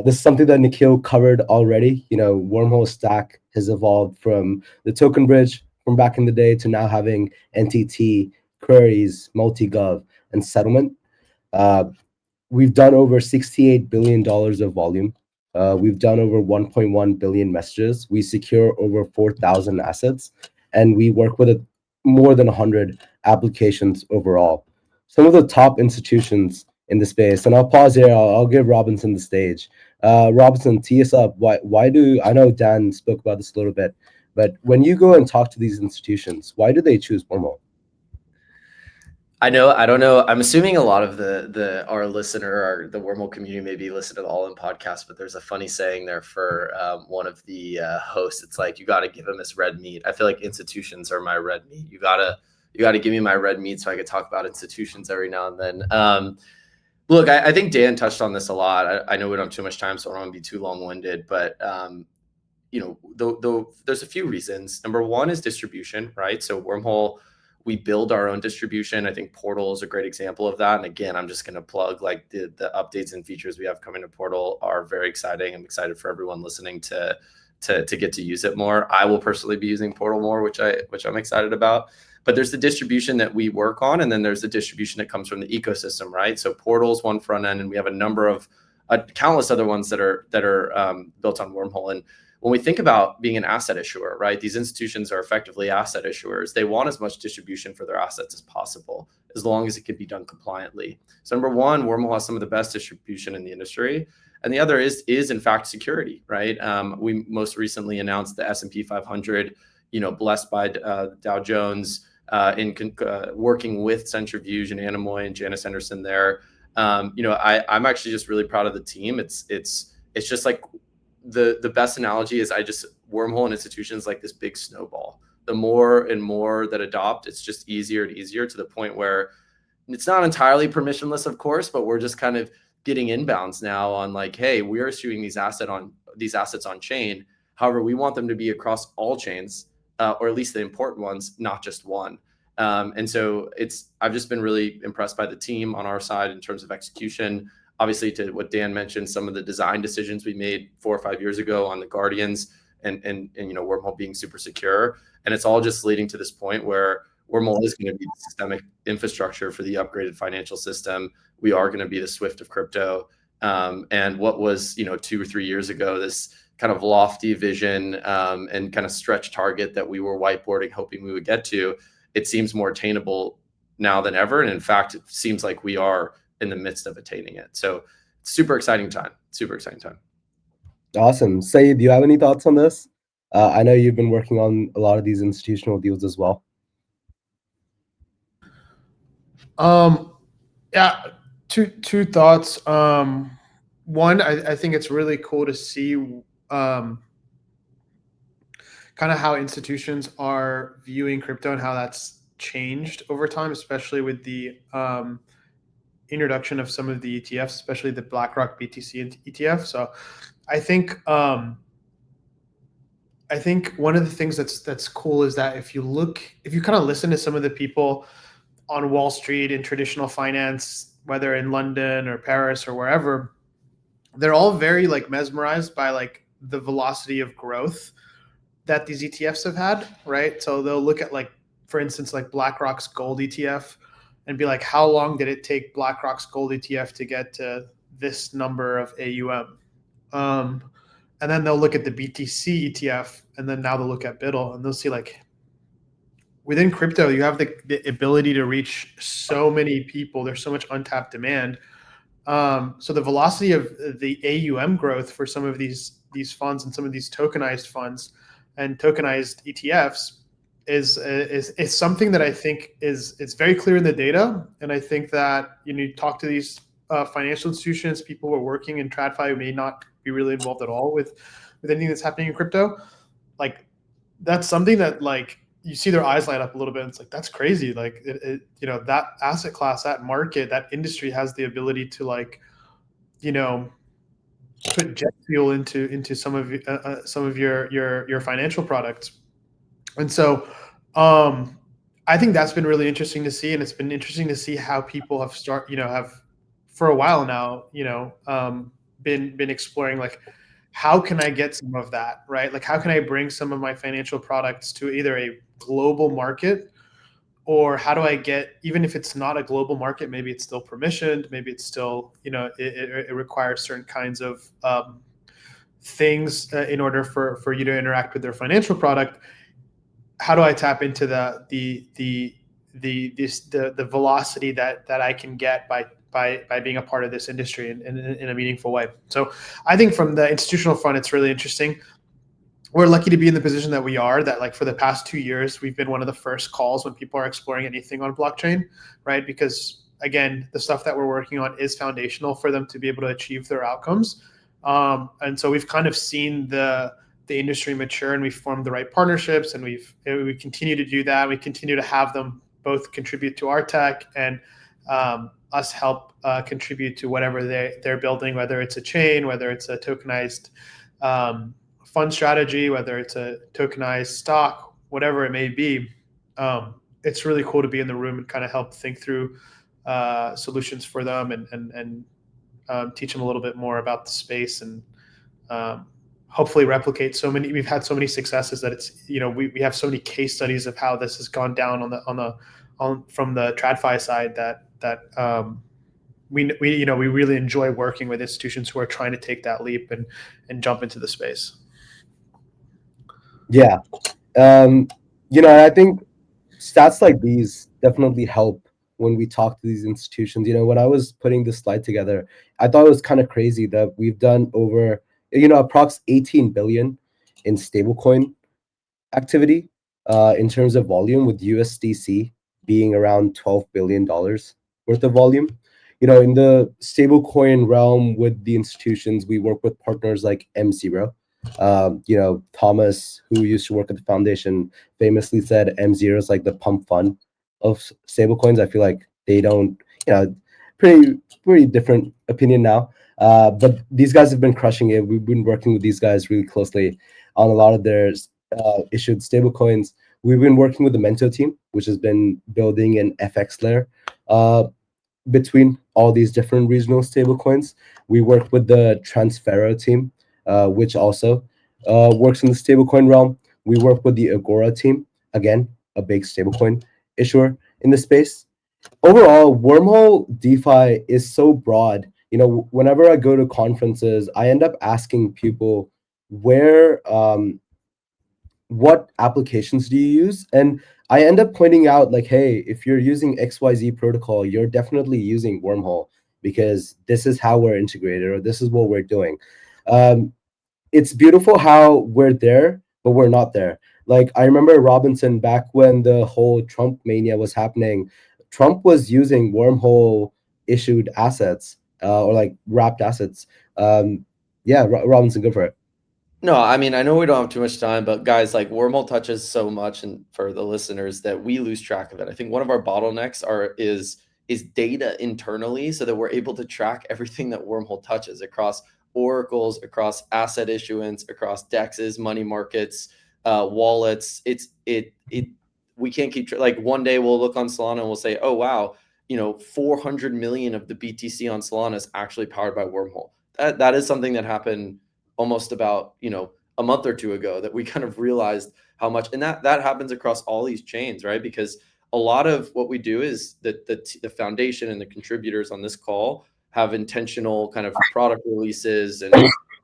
this is something that Nikhil covered already. You know, Wormhole Stack has evolved from the token bridge from back in the day to now having NTT, queries, multi-gov, and settlement. We've done over $68 billion of volume. We've done over 1.1 billion messages. We secure over 4,000 assets, and we work with more than 100 applications overall. Some of the top institutions in the space, and I'll pause here. I'll give Robinson the stage. Robinson, tee us up. Why do I know Dan spoke about this a little bit, but when you go and talk to these institutions, why do they choose Wormhole? I don't know. I'm assuming a lot of our listener or the Wormhole community maybe listen to the All In podcast, but there's a funny saying there for one of the hosts. It's like, you got to give them this red meat. I feel like institutions are my red meat. You gotta give me my red meat so I could talk about institutions every now and then. Look, I think Dan touched on this a lot. I know we don't have too much time, so I don't want to be too long-winded, but you know, there's a few reasons. Number one is distribution, right? So Wormhole, we build our own distribution. I think Portal is a great example of that. And again, I'm just going to plug like the updates and features we have coming to Portal are very exciting. I'm excited for everyone listening to get to use it more. I will personally be using Portal more, which I'm excited about. But there's the distribution that we work on, and then there's the distribution that comes from the ecosystem, right? So Portal's one front end, and we have a number of countless other ones that are built on Wormhole. And when we think about being an asset issuer, right, these institutions are effectively asset issuers. They want as much distribution for their assets as possible, as long as it can be done compliantly. So number one, Wormhole has some of the best distribution in the industry. And the other is in fact security, right? We most recently announced the S&P 500, you know, blessed by Dow Jones, working with Centrifuge and Anemoy and Janice Henderson there. You know, I'm actually just really proud of the team. It's just like, the best analogy is Wormhole and institutions like this big snowball. The more and more that adopt, it's just easier and easier to the point where it's not entirely permissionless, of course, but we're just kind of getting inbounds now on like, hey, we are issuing these assets on chain. However, we want them to be across all chains, or at least the important ones, not just one. And so I've just been really impressed by the team on our side in terms of execution. Obviously, to what Dan mentioned, some of the design decisions we made 4 or 5 years ago on the Guardians and you know, Wormhole being super secure. And it's all just leading to this point where Wormhole is going to be the systemic infrastructure for the upgraded financial system. We are going to be the Swift of crypto. And what was, you know, 2 or 3 years ago, this kind of lofty vision and kind of stretch target that we were whiteboarding, hoping we would get to, it seems more attainable now than ever. And in fact, it seems like we are in the midst of attaining it. So super exciting time. Awesome. Sayed, do you have any thoughts on this? I know you've been working on a lot of these institutional deals as well. Yeah, two thoughts. One, I think it's really cool to see kind of how institutions are viewing crypto and how that's changed over time, especially with the introduction of some of the ETFs, especially the BlackRock BTC ETF. So I think one of the things that's cool is that if you kind of listen to some of the people on Wall Street in traditional finance, whether in London or Paris or wherever, they're all very like mesmerized by like the velocity of growth that these ETFs have had, right? So they'll look at like, for instance, like BlackRock's gold ETF and be like, how long did it take BlackRock's gold ETF to get to this number of AUM? And then they'll look at the BTC ETF, and then now they'll look at BUIDL, and they'll see like within crypto, you have the ability to reach so many people. There's so much untapped demand. So the velocity of the AUM growth for some of these funds and some of these tokenized funds and tokenized ETFs is something that I think it's very clear in the data. And I think that you talk to these financial institutions, people who are working in TradFi who may not be really involved at all with anything that's happening in crypto. Like that's something that like you see their eyes light up a little bit. And it's like, that's crazy. Like, that asset class, that market, that industry has the ability to like, put jet fuel into some of your financial products. And so, I think that's been really interesting to see. And it's been interesting to see how people have have for a while now, been exploring like, how can I get some of that, right? Like, how can I bring some of my financial products to either a global market, or how do I get, even if it's not a global market, maybe it's still permissioned, maybe it's still, it requires certain kinds of things in order for you to interact with their financial product. How do I tap into the velocity that I can get by being a part of this industry in a meaningful way? So I think from the institutional front, it's really interesting. We're lucky to be in the position that we are, that like for the past 2 years, we've been one of the first calls when people are exploring anything on blockchain, right? Because again, the stuff that we're working on is foundational for them to be able to achieve their outcomes. And so we've kind of seen the industry mature, and we've formed the right partnerships, and we continue to do that. We continue to have them both contribute to our tech and us help contribute to whatever they're building, whether it's a chain, whether it's a tokenized fund strategy, whether it's a tokenized stock, whatever it may be. It's really cool to be in the room and kind of help think through solutions for them and teach them a little bit more about the space, and hopefully replicate we've had so many successes that it's, we have so many case studies of how this has gone down from the TradFi side that we really enjoy working with institutions who are trying to take that leap and jump into the space. Yeah. I think stats like these definitely help when we talk to these institutions. When I was putting this slide together, I thought it was kind of crazy that we've done over, approx 18 billion in stablecoin activity in terms of volume, with USDC being around $12 billion worth of volume. In the stablecoin realm with the institutions, we work with partners like M0. Thomas, who used to work at the foundation, famously said M0 is like the pump fund of stablecoins. I feel like they don't, pretty different opinion now. But these guys have been crushing it. We've been working with these guys really closely on a lot of their issued stablecoins. We've been working with the Mento team, which has been building an FX layer between all these different regional stablecoins. We work with the Transfero team, which also works in the stablecoin realm. We work with the Agora team, again, a big stablecoin issuer in the space. Overall, Wormhole DeFi is so broad. Whenever I go to conferences, I end up asking people what applications do you use? And I end up pointing out like, hey, if you're using XYZ protocol, you're definitely using Wormhole, because this is how we're integrated, or this is what we're doing. It's beautiful how we're there, but we're not there. Like, I remember Robinson, back when the whole Trump mania was happening, Trump was using Wormhole issued assets or like wrapped assets. Robinson, go for it. No, I mean, I know we don't have too much time, but guys, like, Wormhole touches so much, and for the listeners, that we lose track of it. I think one of our bottlenecks is data internally, so that we're able to track everything that Wormhole touches across oracles, across asset issuance, across DEXs, money markets, wallets. We can't keep like, one day we'll look on Solana and we'll say, oh wow, 400 million of the BTC on Solana is actually powered by Wormhole. that is something that happened almost about, a month or two ago, that we kind of realized how much, and that happens across all these chains, right? Because a lot of what we do is that the foundation and the contributors on this call have intentional kind of product releases and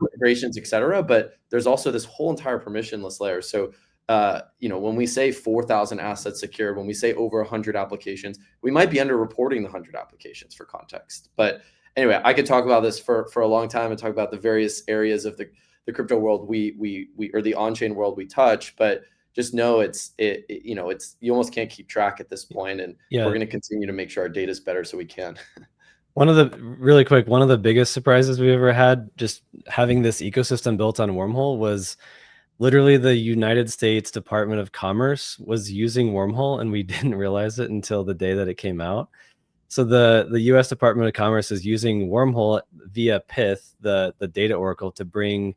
integrations, et cetera. But there's also this whole entire permissionless layer. So, when we say 4,000 assets secured, when we say over 100 applications, we might be underreporting the 100 applications for context. But anyway, I could talk about this for a long time and talk about the various areas of the crypto world we or the on-chain world we touch, but just know it's you almost can't keep track at this point, and we're going to continue to make sure our data is better so we can. One of the biggest surprises we've ever had just having this ecosystem built on Wormhole was literally the United States Department of Commerce was using Wormhole, and we didn't realize it until the day that it came out. So the US Department of Commerce is using Wormhole via Pyth, the data oracle, to bring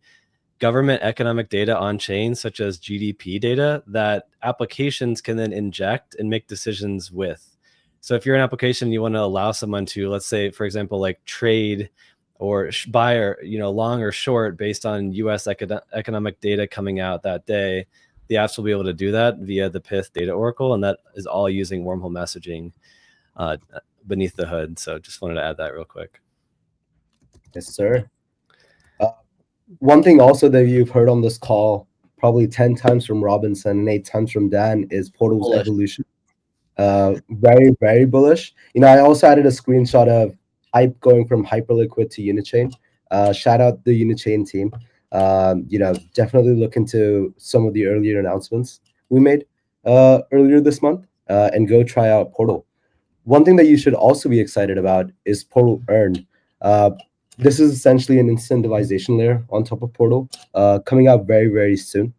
government economic data on chain, such as GDP data, that applications can then inject and make decisions with. So if you're an application, you want to allow someone to, let's say, for example, like trade or buy or long or short based on US economic data coming out that day, the apps will be able to do that via the Pyth data oracle, and that is all using Wormhole messaging beneath the hood. So just wanted to add that real quick. Yes, sir. One thing also that you've heard on this call probably 10 times from Robinson and 8 times from Dan is Portal's evolution. Very, very bullish. I also added a screenshot of Hype going from Hyperliquid to Unichain. Shout out the Unichain team. Definitely look into some of the earlier announcements we made earlier this month, and go try out Portal. One thing that you should also be excited about is Portal Earn. This is essentially an incentivization layer on top of Portal, coming out very, very soon.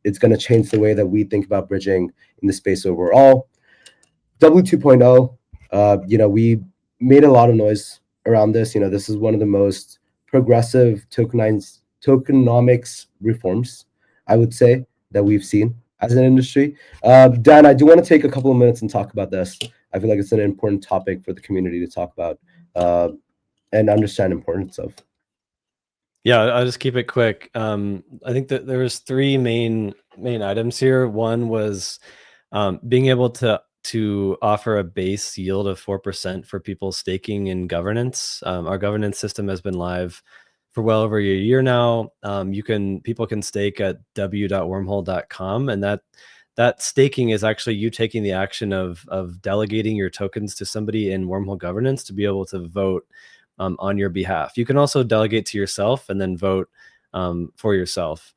It's going to change the way that we think about bridging in the space overall. W2.0, we made a lot of noise around this. This is one of the most progressive tokenomics reforms, I would say, that we've seen as an industry. Dan, I do want to take a couple of minutes and talk about this. I feel like it's an important topic for the community to talk about and understand importance of. Yeah, I'll just keep it quick. I think that there was 3 main items here. One was being able to offer a base yield of 4% for people staking in governance. Our governance system has been live for well over a year now. People can stake at w.wormhole.com, and that staking is actually you taking the action of delegating your tokens to somebody in Wormhole governance to be able to vote on your behalf. You can also delegate to yourself and then vote for yourself.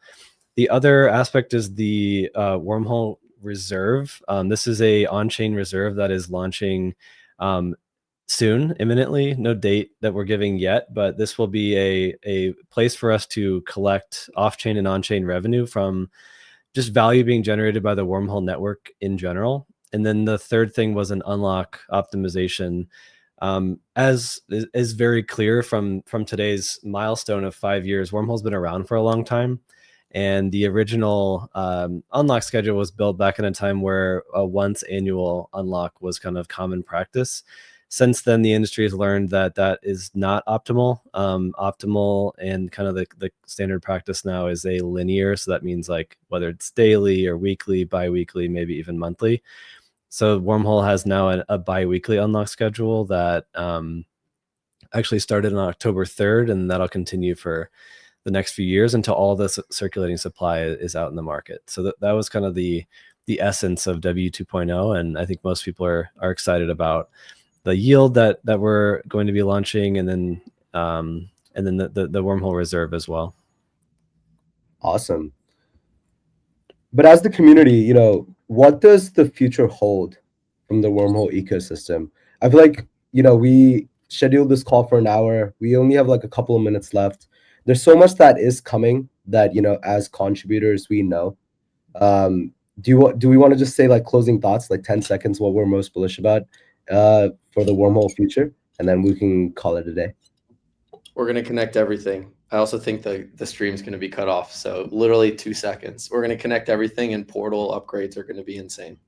The other aspect is the Wormhole Reserve. This is a on-chain reserve that is launching soon, imminently. No date that we're giving yet, but this will be a place for us to collect off-chain and on-chain revenue from just value being generated by the Wormhole network in general. And then the third thing was an unlock optimization. As is very clear from today's milestone of 5 years, Wormhole's been around for a long time. And the original unlock schedule was built back in a time where a once annual unlock was kind of common practice. Since then, the industry has learned that that is not optimal. Optimal and kind of the standard practice now is a linear. So that means like whether it's daily or weekly, bi-weekly, maybe even monthly. So Wormhole has now a bi-weekly unlock schedule that actually started on October 3rd, and that'll continue for the next few years until all the circulating supply is out in the market. So that was kind of the essence of W2.0, and I think most people are excited about the yield that we're going to be launching, and then the Wormhole Reserve as well. Awesome. But as the community, what does the future hold from the Wormhole ecosystem? I feel like, we scheduled this call for an hour. We only have like a couple of minutes left. There's so much that is coming that, as contributors, we know. Do we want to just say like closing thoughts, like 10 seconds, what we're most bullish about for the Wormhole future, and then we can call it a day? We're going to connect everything. I also think the stream's going to be cut off. So literally 2 seconds. We're going to connect everything, and Portal upgrades are going to be insane.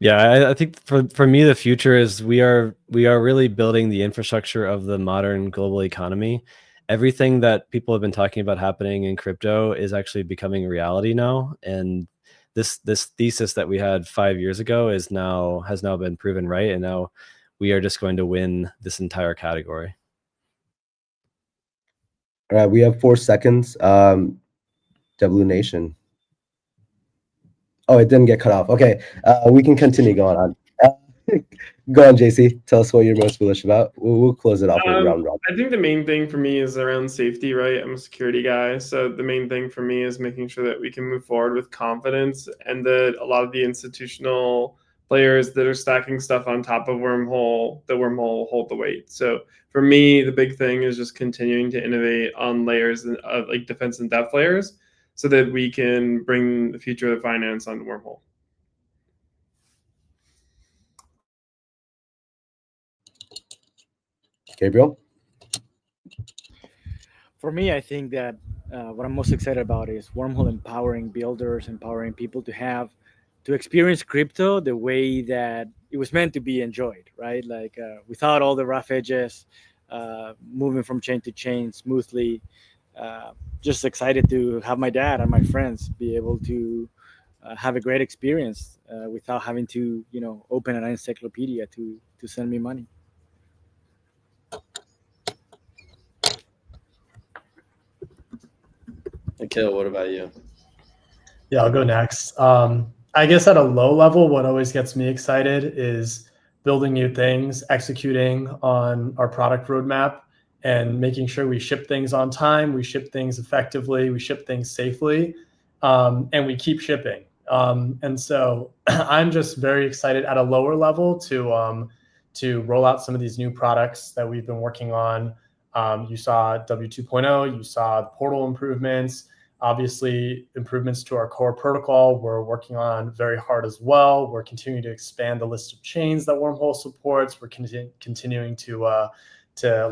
Yeah, I think for me, the future is we are really building the infrastructure of the modern global economy. Everything that people have been talking about happening in crypto is actually becoming reality now, and this thesis that we had 5 years ago has now been proven right, and now we are just going to win this entire category. All right, we have 4 seconds. W Nation. Oh, it didn't get cut off. Okay, we can continue going on. Go on, JC. Tell us what you're most bullish about. We'll close it off with round robin. I think the main thing for me is around safety, right? I'm a security guy, so the main thing for me is making sure that we can move forward with confidence, and that a lot of the institutional players that are stacking stuff on top of Wormhole, the Wormhole will hold the weight. So for me, the big thing is just continuing to innovate on layers of like defense and depth layers, so that we can bring the future of finance onto Wormhole. Gabriel? For me, I think that what I'm most excited about is Wormhole empowering builders, empowering people to experience crypto the way that it was meant to be enjoyed, right? Like without all the rough edges, moving from chain to chain smoothly. Just excited to have my dad and my friends be able to have a great experience without having to, open an encyclopedia to send me money. Nikhil, what about you? Yeah, I'll go next. I guess at a low level, what always gets me excited is building new things, executing on our product roadmap, and making sure we ship things on time, we ship things effectively, we ship things safely, and we keep shipping. And so I'm just very excited at a lower level to roll out some of these new products that we've been working on. You saw W2.0, you saw the portal improvements, obviously improvements to our core protocol we're working on very hard as well. We're continuing to expand the list of chains that Wormhole supports. We're continuing to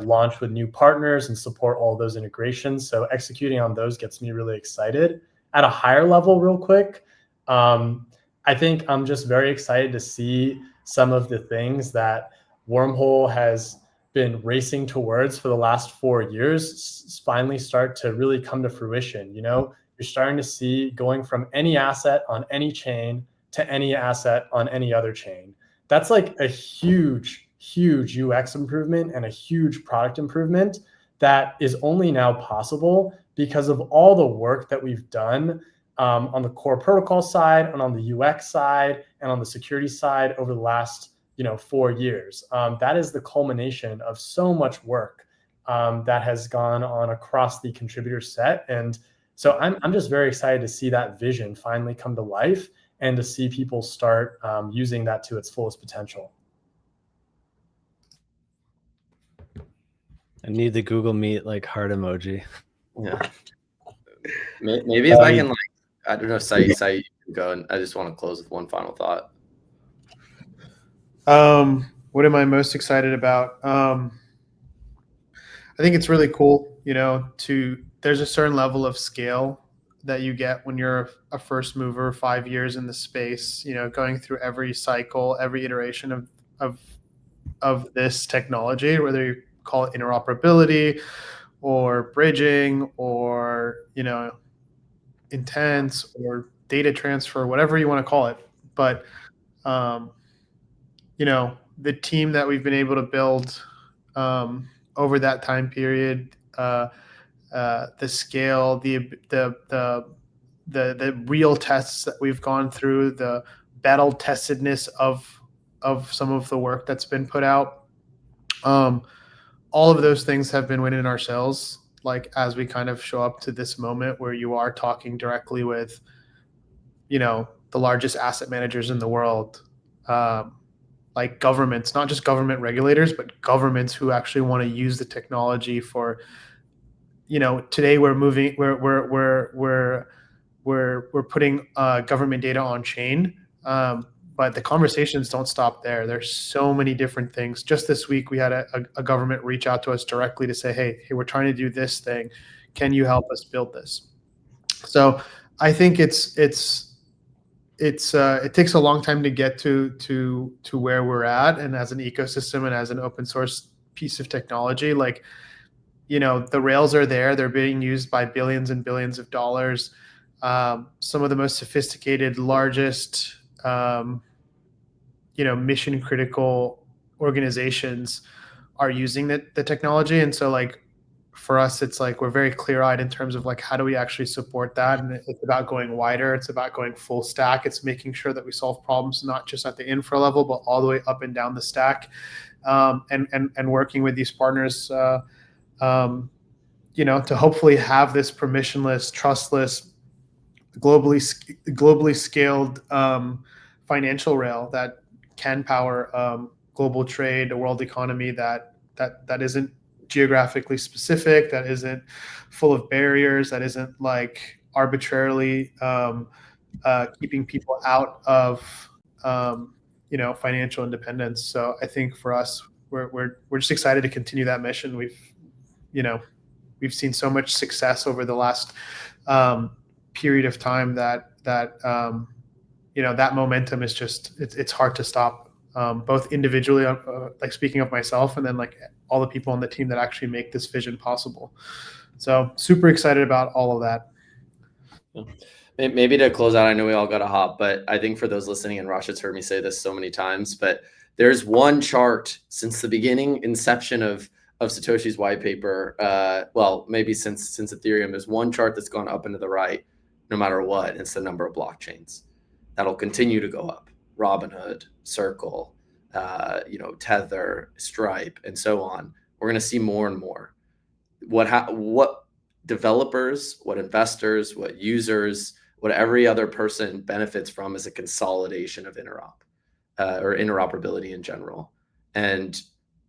launch with new partners and support all those integrations. So executing on those gets me really excited. At a higher level, real quick, I think I'm just very excited to see some of the things that Wormhole has been racing towards for the last 4 years finally start to really come to fruition. You're starting to see going from any asset on any chain to any asset on any other chain. That's like a huge UX improvement and a huge product improvement that is only now possible because of all the work that we've done on the core protocol side and on the UX side and on the security side over the last 4 years. That is the culmination of so much work that has gone on across the contributor set. And so I'm just very excited to see that vision finally come to life and to see people start using that to its fullest potential. I need the Google Meet heart emoji. Yeah. Maybe if I can, I don't know, Saeed, you can go, and I just want to close with one final thought. What am I most excited about? I think it's really cool, there's a certain level of scale that you get when you're a first mover, 5 years in the space, going through every cycle, every iteration of this technology, whether you call it interoperability or bridging or, intense or data transfer, whatever you want to call it. But, the team that we've been able to build over that time period, the scale, the real tests that we've gone through, the battle testedness of some of the work that's been put out, all of those things have been winning our sales. As we kind of show up to this moment where you are talking directly with, the largest asset managers in the world. Like governments, not just government regulators, but governments who actually want to use the technology for, today we're putting government data on chain, but the conversations don't stop there. There's so many different things. Just this week, we had a government reach out to us directly to say, hey, we're trying to do this thing. Can you help us build this? So I think it's it takes a long time to get to where we're at, and as an ecosystem and as an open source piece of technology, like, the rails are there, they're being used by billions and billions of dollars. Some of the most sophisticated, largest, mission critical organizations are using the technology. And so, like, for us, it's like we're very clear-eyed in terms of like, how do we actually support that? And it's about going wider. It's about going full stack. It's making sure that we solve problems not just at the infra level, but all the way up and down the stack, and working with these partners, to hopefully have this permissionless, trustless, globally scaled financial rail that can power global trade, a world economy that isn't geographically specific, that isn't full of barriers, that isn't like arbitrarily keeping people out of financial independence. So I think for us, we're just excited to continue that mission. We've seen so much success over the last period of time that that momentum is just it's hard to stop. Both individually, like speaking of myself, and then like all the people on the team that actually make this vision possible. So super excited about all of that. Maybe to close out, I know we all got to hop, but I think for those listening, and Rashid's heard me say this so many times, but there's one chart since the beginning, inception of Satoshi's white paper. Well, maybe since Ethereum, there's one chart that's gone up and to the right, no matter what. It's the number of blockchains that'll continue to go up. Robinhood, Circle, Tether, Stripe, and so on. We're going to see more and more. What developers, what investors, what users, what every other person benefits from is a consolidation of or interoperability in general. And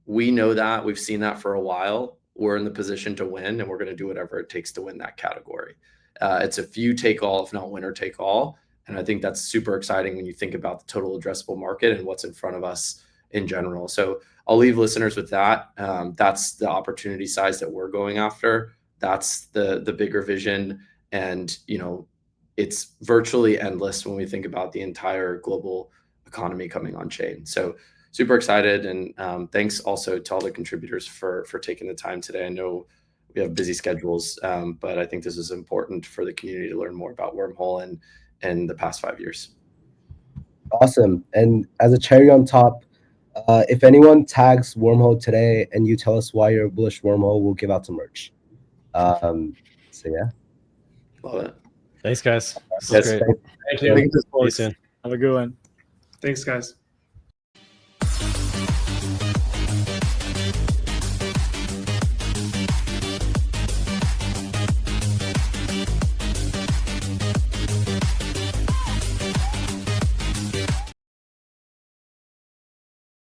we know that. We've seen that for a while. We're in the position to win, and we're going to do whatever it takes to win that category. It's a few take all, if not winner take all. And I think that's super exciting when you think about the total addressable market and what's in front of us in general. So I'll leave listeners with that. That's the opportunity size that we're going after. That's the bigger vision. And, it's virtually endless when we think about the entire global economy coming on chain. So super excited. And thanks also to all the contributors for taking the time today. I know we have busy schedules, but I think this is important for the community to learn more about Wormhole and the past 5 years. Awesome. And as a cherry on top, if anyone tags Wormhole today and you tell us why you're bullish Wormhole, we'll give out some merch. So yeah. Love it. Thanks, guys. This Yes, is great. Thank you. See you soon. Have a good one. Thanks, guys.